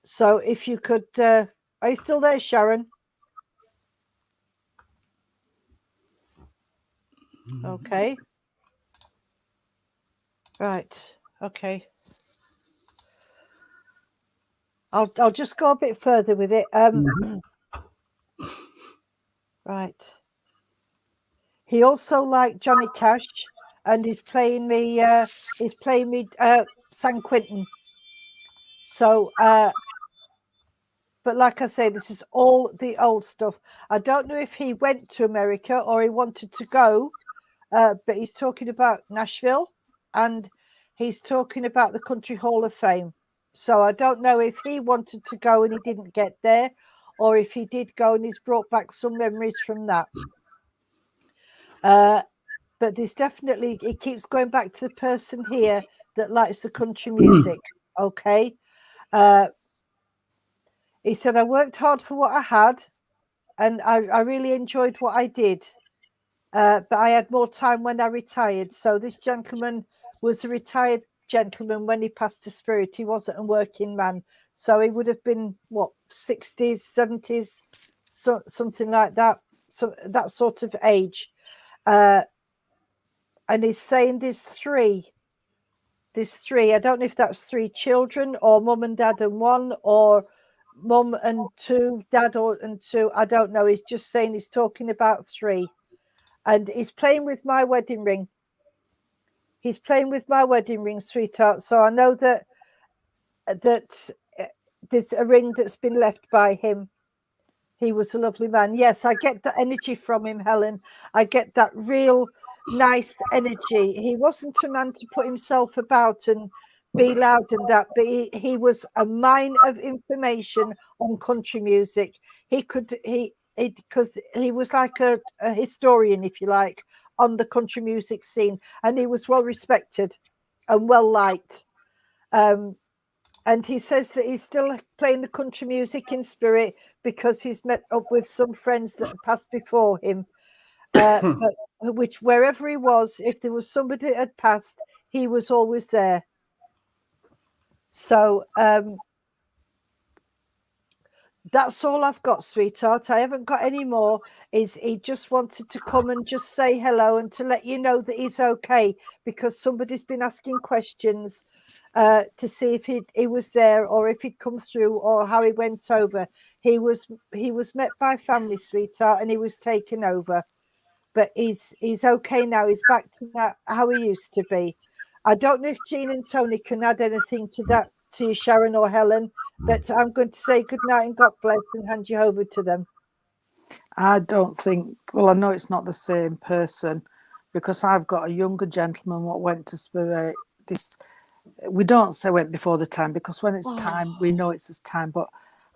So if you could, are you still there, Sharon? Okay. Right. Okay. I'll just go a bit further with it. Right. He also liked Johnny Cash, and he's playing me San Quentin. So but like I say, this is all the old stuff. I don't know if he went to America or he wanted to go, but he's talking about Nashville, and he's talking about the Country Hall of Fame. So I don't know if he wanted to go and he didn't get there, or if he did go and he's brought back some memories from that. But there's definitely, it keeps going back to the person here that likes the country music. Okay. He said, I worked hard for what I had, and I really enjoyed what I did. But I had more time when I retired. So this gentleman was a retired gentleman when he passed to spirit. He wasn't a working man. So he would have been, what, 60s, 70s, something like that. So that sort of age. And he's saying there's three. I don't know if that's 3 children, or mum and dad and 1, or mum and 2, dad and 2. I don't know. He's just saying he's talking about 3. And he's playing with my wedding ring. He's playing with my wedding ring, sweetheart. So I know that there's a ring that's been left by him. He was a lovely man. Yes, I get that energy from him, Helen. I get that real nice energy. He wasn't a man to put himself about and be loud and that, but he was a mine of information on country music. Because he was like a historian, if you like, on the country music scene, and he was well respected and well liked. And he says that he's still playing the country music in spirit because he's met up with some friends that passed before him. But which, wherever he was, if there was somebody that had passed, he was always there. So that's all I've got, sweetheart. I haven't got any more. He just wanted to come and just say hello and to let you know that he's okay, because somebody's been asking questions to see if he was there, or if he'd come through, or how he went over. He was met by family, sweetheart, and he was taken over. But he's okay now. He's back to that how he used to be. I don't know if Jean and Tony can add anything to that, to you, Sharon or Helen, but I'm going to say good night and God bless and hand you over to them. I don't think, well, I know it's not the same person, because I've got a younger gentleman what went to spirit. We don't say went before the time, because when it's time, we know it's time. But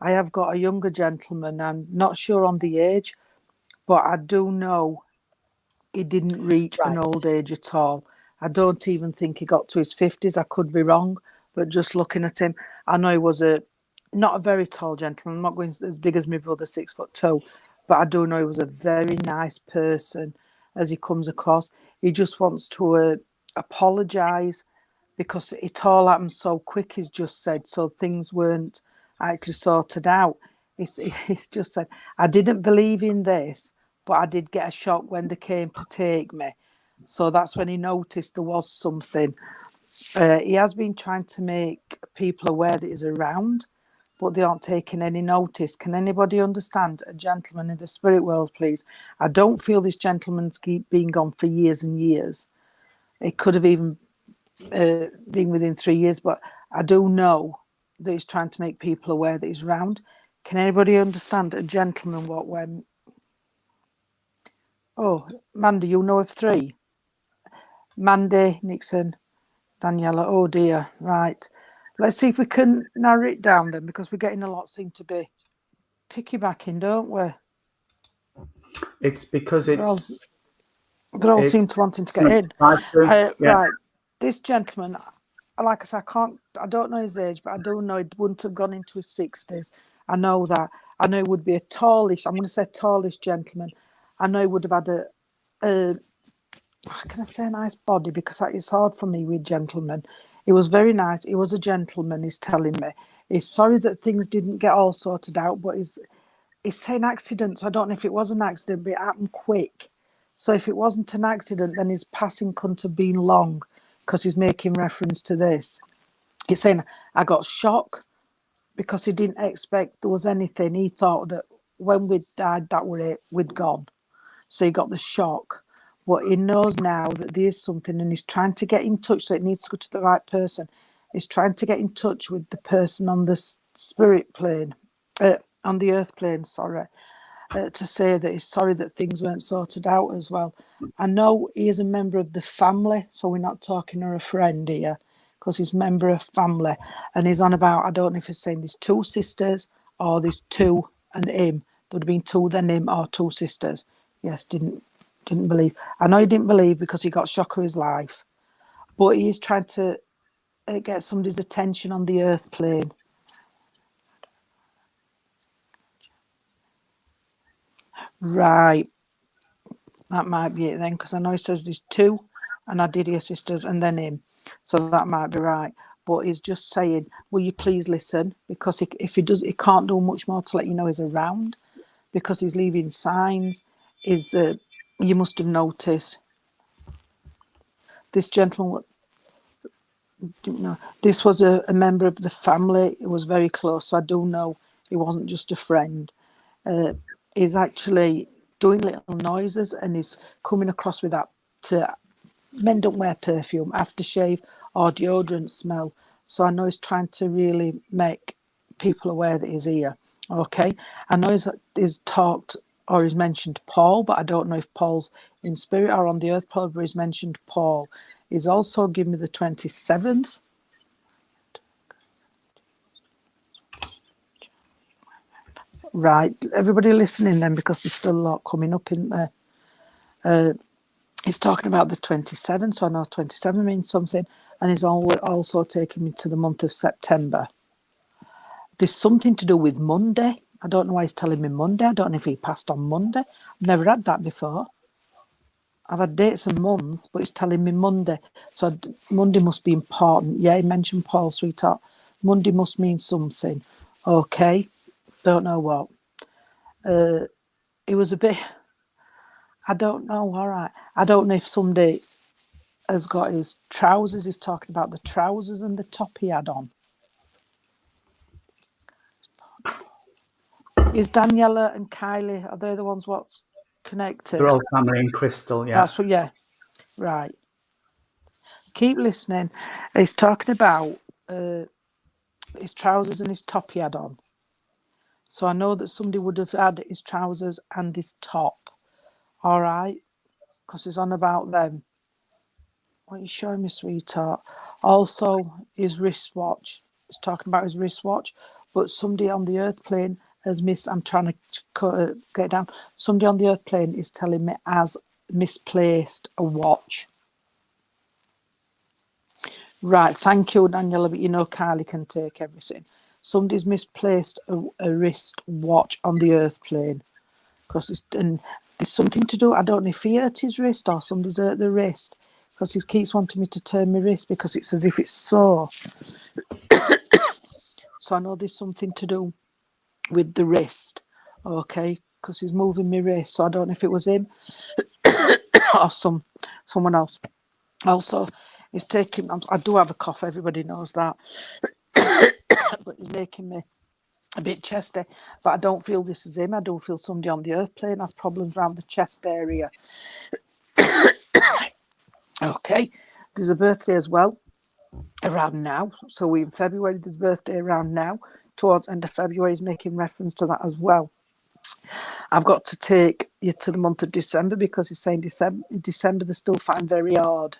I have got a younger gentleman, I'm not sure on the age, but I do know he didn't reach an old age at all. I don't even think he got to his 50s. I could be wrong, but just looking at him, I know he was not a very tall gentleman. I'm not going as big as my brother, 6'2", but I do know he was a very nice person as he comes across. He just wants to apologise because it all happened so quick, he's just said, so things weren't actually sorted out. He's just said, I didn't believe in this, but I did get a shock when they came to take me. So that's when he noticed there was something. He has been trying to make people aware that he's around, but they aren't taking any notice. Can anybody understand a gentleman in the spirit world, please? I don't feel this gentleman's been gone for years and years. It could have even been within 3 years, but I do know that he's trying to make people aware that he's around. Can anybody understand a gentleman what went? Oh, Mandy, you know of 3. Mandy, Nixon, Daniela. Oh dear, right. Let's see if we can narrow it down then, because we're getting a lot seem to be piggybacking, don't we? It's because they all seem to wanting to get in. Right. This gentleman, like I said, I don't know his age, but I do know he wouldn't have gone into his 60s. I know that. I know he would be a tallish, I'm going to say tallish gentleman. I know he would have had can I say a nice body, because it's hard for me with gentlemen. He was very nice. He was a gentleman, he's telling me. He's sorry that things didn't get all sorted out, but he's saying accident, so I don't know if it was an accident, but it happened quick. So if it wasn't an accident, then his passing couldn't have been long, because he's making reference to this. He's saying, I got shocked because he didn't expect there was anything. He thought that when we died, that were it, we'd gone. So he got the shock. But he knows now that there is something, and he's trying to get in touch, so it needs to go to the right person. He's trying to get in touch with the person on the spirit plane, on the earth plane, to say that he's sorry that things weren't sorted out as well. I know he is a member of the family, so we're not talking to a friend here, because he's a member of family. And he's on about, I don't know if he's saying there's 2 sisters or there's 2 and him. There would have been two, then him, or two sisters. Yes, didn't believe. I know he didn't believe because he got shock of his life, but he is trying to get somebody's attention on the earth plane. Right, that might be it then, because I know he says there's two, and I did hear sisters, and then him, so that might be right. But he's just saying, will you please listen? Because if he does, he can't do much more to let you know he's around, because he's leaving signs. You must have noticed this gentleman. Didn't know this was a member of the family. It was very close, so I do know he wasn't just a friend. He's actually doing little noises, and he's coming across with that. Men don't wear perfume, aftershave, or deodorant smell. So I know he's trying to really make people aware that he's here. Okay, I know he's talked or he's mentioned Paul, but I don't know if Paul's in spirit or on the earth. Probably he's mentioned Paul. He's also given me the 27th. Right, everybody listening then, because there's still a lot coming up in there. He's talking about the 27th, so I know 27 means something, and he's also taking me to the month of September. There's something to do with Monday. I don't know why he's telling me Monday. I don't know if he passed on Monday. I've never had that before. I've had dates and months, but he's telling me Monday. So Monday must be important. Yeah, he mentioned Paul, sweetheart. Monday must mean something. Okay, don't know what. It was a bit... I don't know, all right. I don't know if somebody has got his trousers. He's talking about the trousers and the top he had on. Is Daniela and Kylie, are they the ones what's connected? They're all family in Crystal, yeah. That's what, yeah. Right. Keep listening. He's talking about his trousers and his top he had on. So I know that somebody would have had his trousers and his top. All right? Because he's on about them. What are you showing me, sweetheart? Also, his wristwatch. He's talking about his wristwatch, but somebody on the earth plane has I'm trying to get it down. Somebody on the earth plane is telling me has misplaced a watch. Right, thank you, Daniela, but you know Kylie can take everything. Somebody's misplaced a wrist watch on the earth plane. Because there's something to do, I don't know if he hurt his wrist or somebody's hurt the wrist. Because he keeps wanting me to turn my wrist because it's as if it's sore. So I know there's something to do with the wrist, okay? Because he's moving my wrist, so I don't know if it was him or someone else. Also, he's taking... I do have a cough, everybody knows that. But he's making me a bit chesty. But I don't feel this is him. I don't feel somebody on the earth plane has problems around the chest area. Okay, there's a birthday as well around now. So in February, there's a birthday around now. Towards end of February, he's making reference to that as well. I've got to take you to the month of December because he's saying December they still find very hard.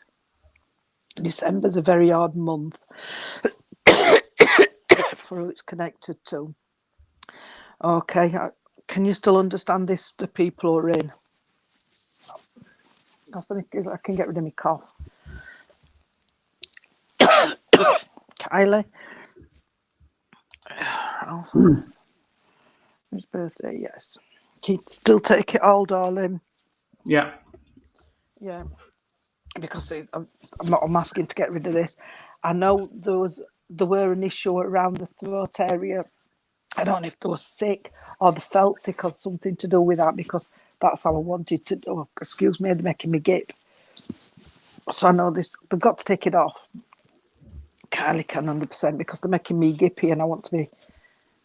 December's a very hard month for who it's connected to. Okay, can you still understand this, the people who are in? I can get rid of my cough. Kylie. His birthday, yes. Can you still take it all, darling? Yeah. Yeah. Because I'm asking to get rid of this. I know there were an issue around the throat area. I don't know if they were sick or they felt sick or something to do with that because that's how I wanted to do. Oh, excuse me, they're making me gip. So I know this, they've got to take it off. Kylie can 100% because they're making me gippy and I want to be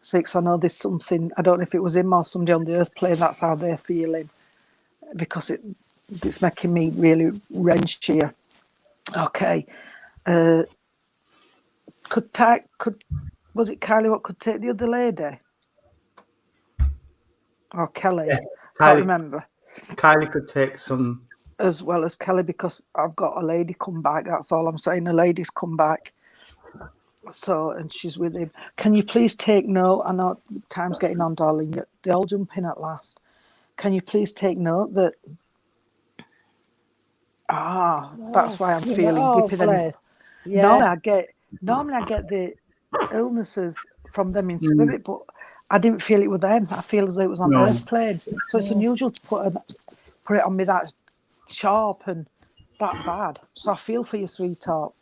sick. So I know there's something, I don't know if it was him or somebody on the earth plane, that's how they're feeling because it's making me really wrenched here. Okay. Was it Kylie what could take the other lady? Or Kelly? Yes, Can't remember. Kylie could take some. As well as Kelly because I've got a lady come back. That's all I'm saying. A lady's come back. So, and she's with him. Can you please take note? I know time's getting on, darling. They all jump in at last. Can you please take note that? That's why I'm feeling grippy. Then Yeah. normally I get the illnesses from them in spirit, but I didn't feel it with them. I feel as though it was on No. earth plane. So it's unusual to put it on me that sharp and that bad. So I feel for you, sweetheart.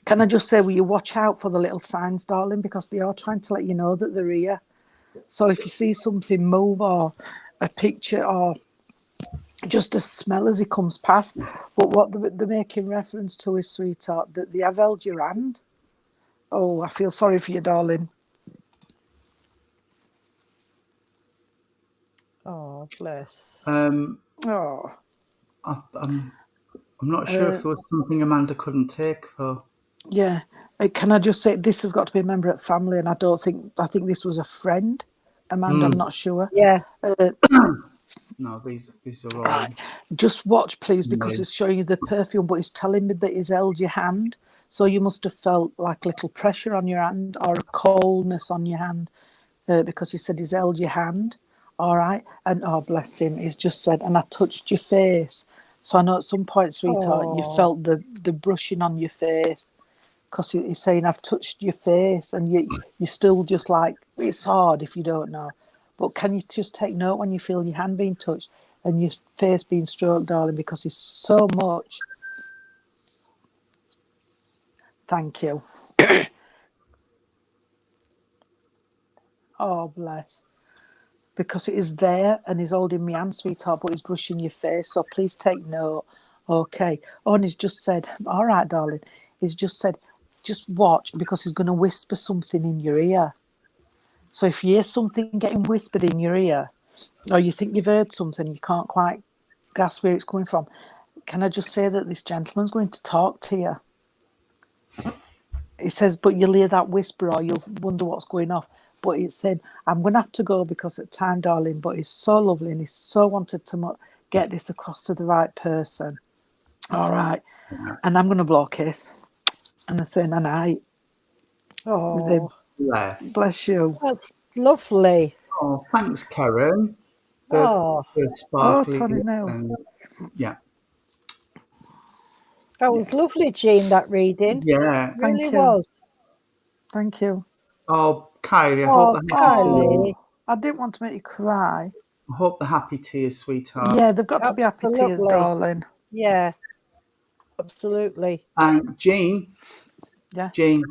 Can I just say, will you watch out for the little signs, darling, because they are trying to let you know that they're here. So if you see something move or a picture or just a smell as it comes past, but what they're making reference to is, sweetheart, that they have held your hand. Oh, I feel sorry for you, darling. Oh, bless. I'm not sure if there was something Amanda couldn't take, though. Yeah. Can I just say, this has got to be a member of family, and I think this was a friend. Amanda, I'm not sure. Yeah. No, these are all. Right. Just watch, please, because Amazing. it's showing you the perfume, but it's telling me that he's held your hand. So you must have felt like little pressure on your hand or a coldness on your hand, because he said he's held your hand. All right. And oh, bless him, he's just said, and I touched your face. So I know at some point, sweetheart, you felt the brushing on your face, because he's saying, I've touched your face, and you're still just like, it's hard if you don't know. But can you just take note when you feel your hand being touched and your face being stroked, darling, because it's so much. Thank you. Oh, bless. Because it is there and he's holding my hand, sweetheart, but he's brushing your face. So please take note. Okay. Oh, and he's just said, all right, darling. He's just said, just watch, because he's going to whisper something in your ear. So if you hear something getting whispered in your ear, or you think you've heard something, you can't quite guess where it's coming from, can I just say that this gentleman's going to talk to you? He says, but you'll hear that whisper or you'll wonder what's going off. But it said, I'm going to have to go because of time, darling, but he's so lovely and he's so wanted to get this across to the right person. All right. And I'm going to blow a kiss. And I say, night. Oh, bless you. That's lovely. Oh, thanks, Karen. Oh, sparkly. Tony's nails. Yeah. That was lovely, Jean, that reading. Yeah. It really was. Thank you. Oh, Kylie, I hope they're happy Kylie. I didn't want to make you cry. I hope they're happy tears, sweetheart. Yeah, they've got to be happy tears, darling. Yeah, absolutely. And Jean. Yeah. Jean.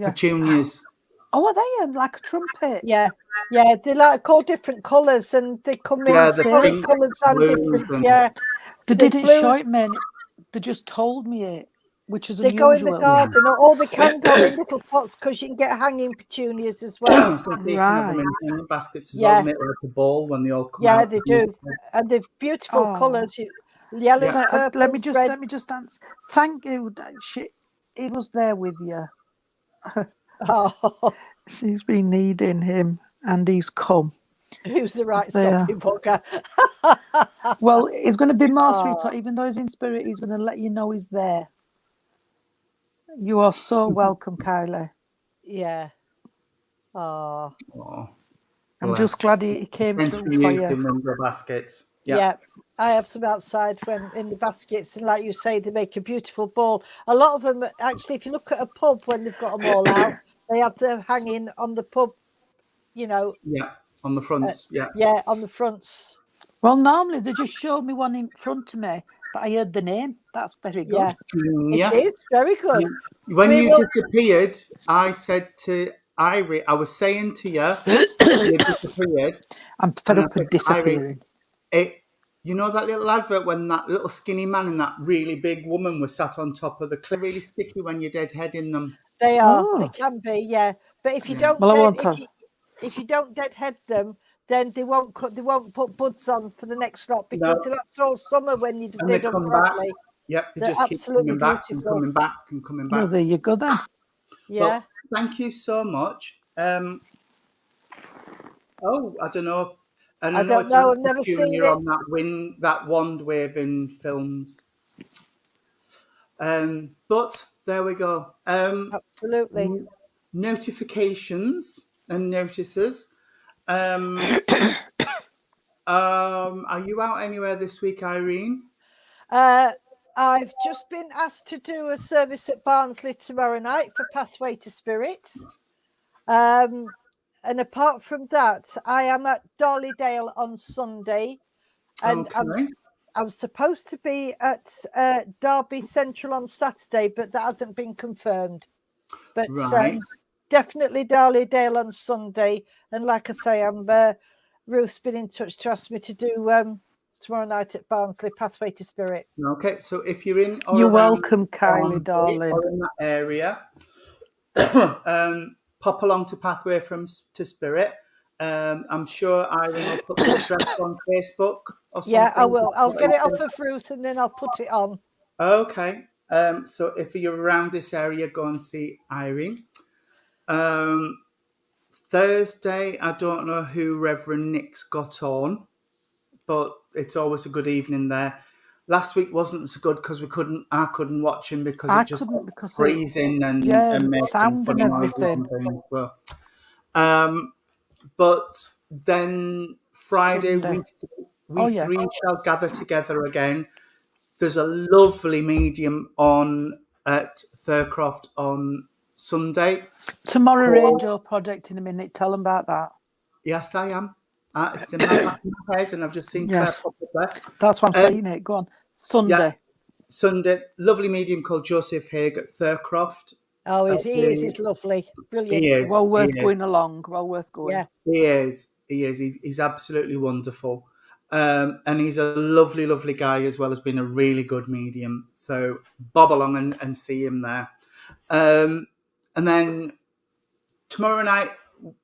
Petunias. Oh, are they like a trumpet? Yeah. Yeah, they like all different colours and they come in solid colours and different. Yeah. They didn't show it, man. They just told me it, which is unusual. They go in the garden, or they can go in little pots because you can get hanging petunias as well. You can have them in hanging baskets as well, make like a ball when they all come out. Yeah, they do. And they're beautiful colours. Yellow, purple, let me just answer. Thank you. He was there with you. Oh. She's been needing him, and he's come. Who's the right soppy bugger? Well, he's going to be more sweetheart. Even though he's in spirit, he's going to let you know he's there. You are so welcome, Kylie. Yeah. Oh. I'm just glad he came through for you. In the baskets. Yeah. I have some outside when in the baskets, and like you say, they make a beautiful ball. A lot of them, actually, if you look at a pub when they've got them all out, they have them hanging on the pub, you know. Yeah, on the fronts. Yeah, on the fronts. Well, normally they just showed me one in front of me, but I heard the name. That's very good. Yeah, it is very good. When you disappeared, I said to Irie, I was saying to you, you disappeared. I'm fed up with disappearing. You know that little advert when that little skinny man and that really big woman were sat on top of the cliff? Really sticky when you're deadheading them. They are. They can be. Yeah, but if you don't, if you don't deadhead them, then they won't put buds on for the next lot because they last all summer when you did them properly. Yep, they just keep coming back and coming back and coming back. Well, there you go then. Yeah. Well, thank you so much. I don't know. I don't know. I've never seen it. On that wand waving films. But There we go. Absolutely. Notifications and notices. Are you out anywhere this week, Irene? I've just been asked to do a service at Barnsley tomorrow night for Pathway to Spirits. And apart from that, I am at Darleydale on Sunday. And Okay. I was supposed to be at Derby Central on Saturday, but that hasn't been confirmed. But Right. definitely Darleydale on Sunday. And like I say, Ruth's been in touch to ask me to do tomorrow night at Barnsley, Pathway to Spirit. Okay, so if you're in or You're around welcome, Kylie, Barnsley darling. or in that area, pop along to Pathway to Spirit. I'm sure Irene will put the address on Facebook or something. Yeah, I will. I'll get it off of Ruth and then I'll put it on. Okay. So if you're around this area, go and see Irene. Thursday, I don't know who Reverend Nick's got on, but it's always a good evening there. Last week wasn't so good because I couldn't watch him because it just got freezing and making sound funny and noises everything. and things. So, but then Friday Sunday. we three shall gather together again. There's a lovely medium on at Thurcroft on Sunday. Tomorrow Radio Project in a minute. Tell them about that. Yes, I am. It's in my head, and I've just seen Claire pop up there. That's what I'm saying. It. Go on. Sunday. Yeah, Sunday. Lovely medium called Joseph Haig at Thurcroft. Oh, he's lovely. Brilliant. He is. Well worth going along. Well worth going. Yeah. He is. He's absolutely wonderful. And he's a lovely, lovely guy as well as being a really good medium. So bob along and see him there. And then tomorrow night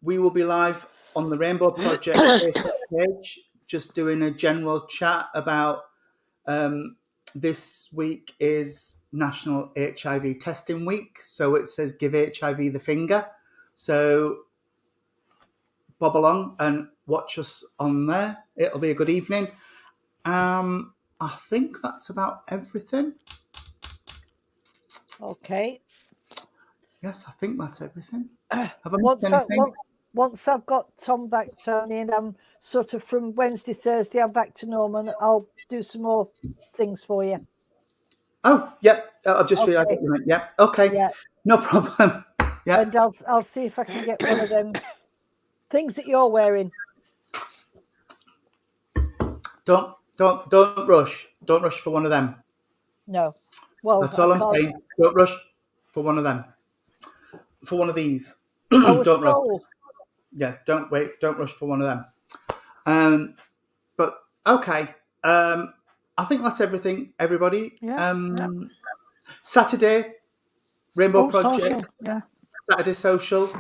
we will be live on the Rainbow Project Facebook page, just doing a general chat about this week is National HIV Testing Week. So it says give HIV the finger. So bob along and watch us on there. It'll be a good evening. I think that's about everything. Okay. Yes, I think that's everything. Have I missed anything? Once I've got Tom back, Tony, and I'm sort of from Wednesday, Thursday, I'm back to Norman, I'll do some more things for you. Oh, yep. I've just realised what you meant. Yeah. Okay. Yeah. No problem. Yeah. And I'll see if I can get one of them things that you're wearing. Don't rush. Don't rush for one of them. No. Well, that's all I'm saying. Don't rush for one of them. For one of these. Don't rush. Yeah, don't wait. Don't rush for one of them. But okay. I think that's everything, everybody. Yeah. Saturday, Rainbow Project. Social. Yeah. Saturday social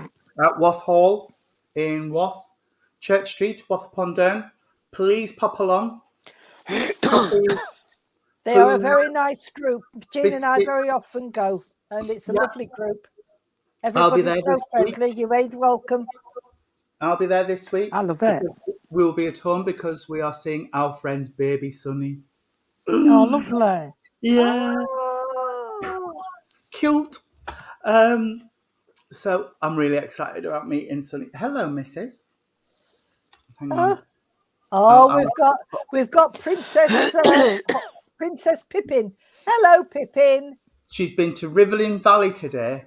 at Wath Hall in Wath, Church Street, Wath upon Dearne. Please pop along. They are a very nice group. Jean and I very often go, and it's a lovely group. Everybody's so friendly. You're very welcome. I'll be there this week. I love it. We'll be at home because we are seeing our friend's baby Sonny. Oh, lovely. Yeah. Oh. Cute. So I'm really excited about meeting Sonny. Hello, Mrs. Hang on. We've got Princess Pippin. Hello, Pippin. She's been to Rivelin Valley today.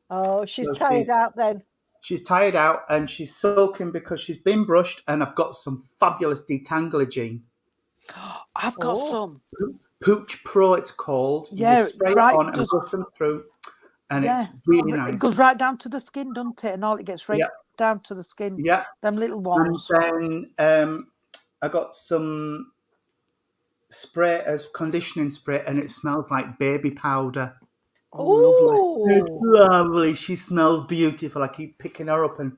Oh, she's tired out then. She's tired out and she's sulking because she's been brushed, and I've got some fabulous detangler, Jean. I've got some. Pooch Pro, it's called. Yeah, you spray it on and brush them through, and it's really nice. It goes right down to the skin, doesn't it? And all it gets right down to the skin. Yeah. Them little ones. And then I got some spray as conditioning spray, and it smells like baby powder. Oh, lovely. It's lovely. She smells beautiful. I keep picking her up and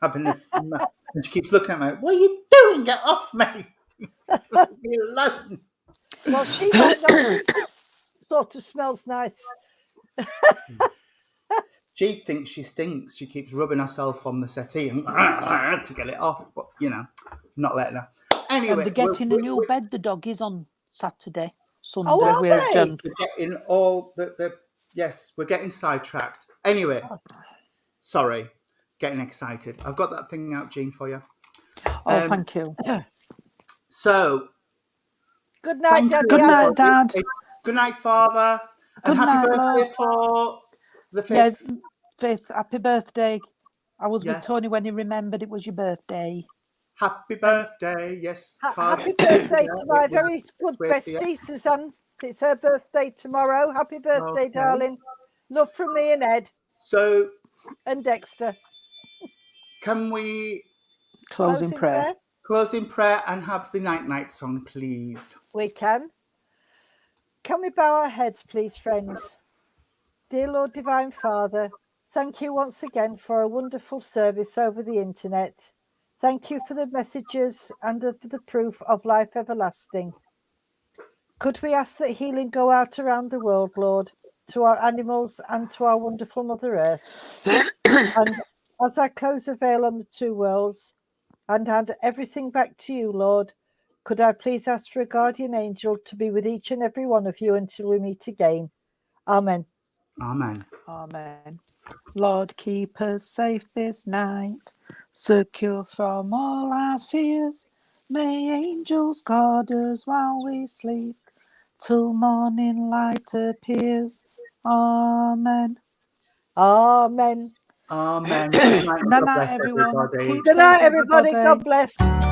having this smell. And she keeps looking at me like, what are you doing? Get off me. Leave me alone. Well, she sort of smells nice. She thinks she stinks. She keeps rubbing herself on the settee and to get it off. But, not letting her. Anyway. And they're getting a new bed, the doggies, on Saturday. Sunday, we're getting all the Yes, we're getting sidetracked. Anyway, sorry, getting excited. I've got that thing out, Jean, for you. Thank you. So, Good night, thank Daddy. you, Good night, everybody. Dad. Good night, Father. And Good happy night, birthday love. for the 5th. Yes, 5th. Happy birthday. I was Yeah. with Tony when he remembered it was your birthday. Happy birthday, yes. Happy birthday to my It was very good with the- bestie, Suzanne. It's her birthday tomorrow. Happy birthday, Okay. darling. Love from me and Ed So, and Dexter. can we Closing prayer. close in prayer and have the night song, please? We can. Can we bow our heads, please, friends? Dear Lord Divine Father, thank you once again for a wonderful service over the internet. Thank you for the messages and for the proof of life everlasting. Could we ask that healing go out around the world, Lord, to our animals and to our wonderful Mother Earth? And as I close the veil on the two worlds and hand everything back to you, Lord, could I please ask for a guardian angel to be with each and every one of you until we meet again? Amen. Amen. Amen. Lord, keep us safe this night, secure from all our fears. May angels guard us while we sleep, till morning light appears. Amen. Amen. Amen. Good night, Good God night, bless everyone. everybody. Keep Good safe, night, everybody. everybody. God bless.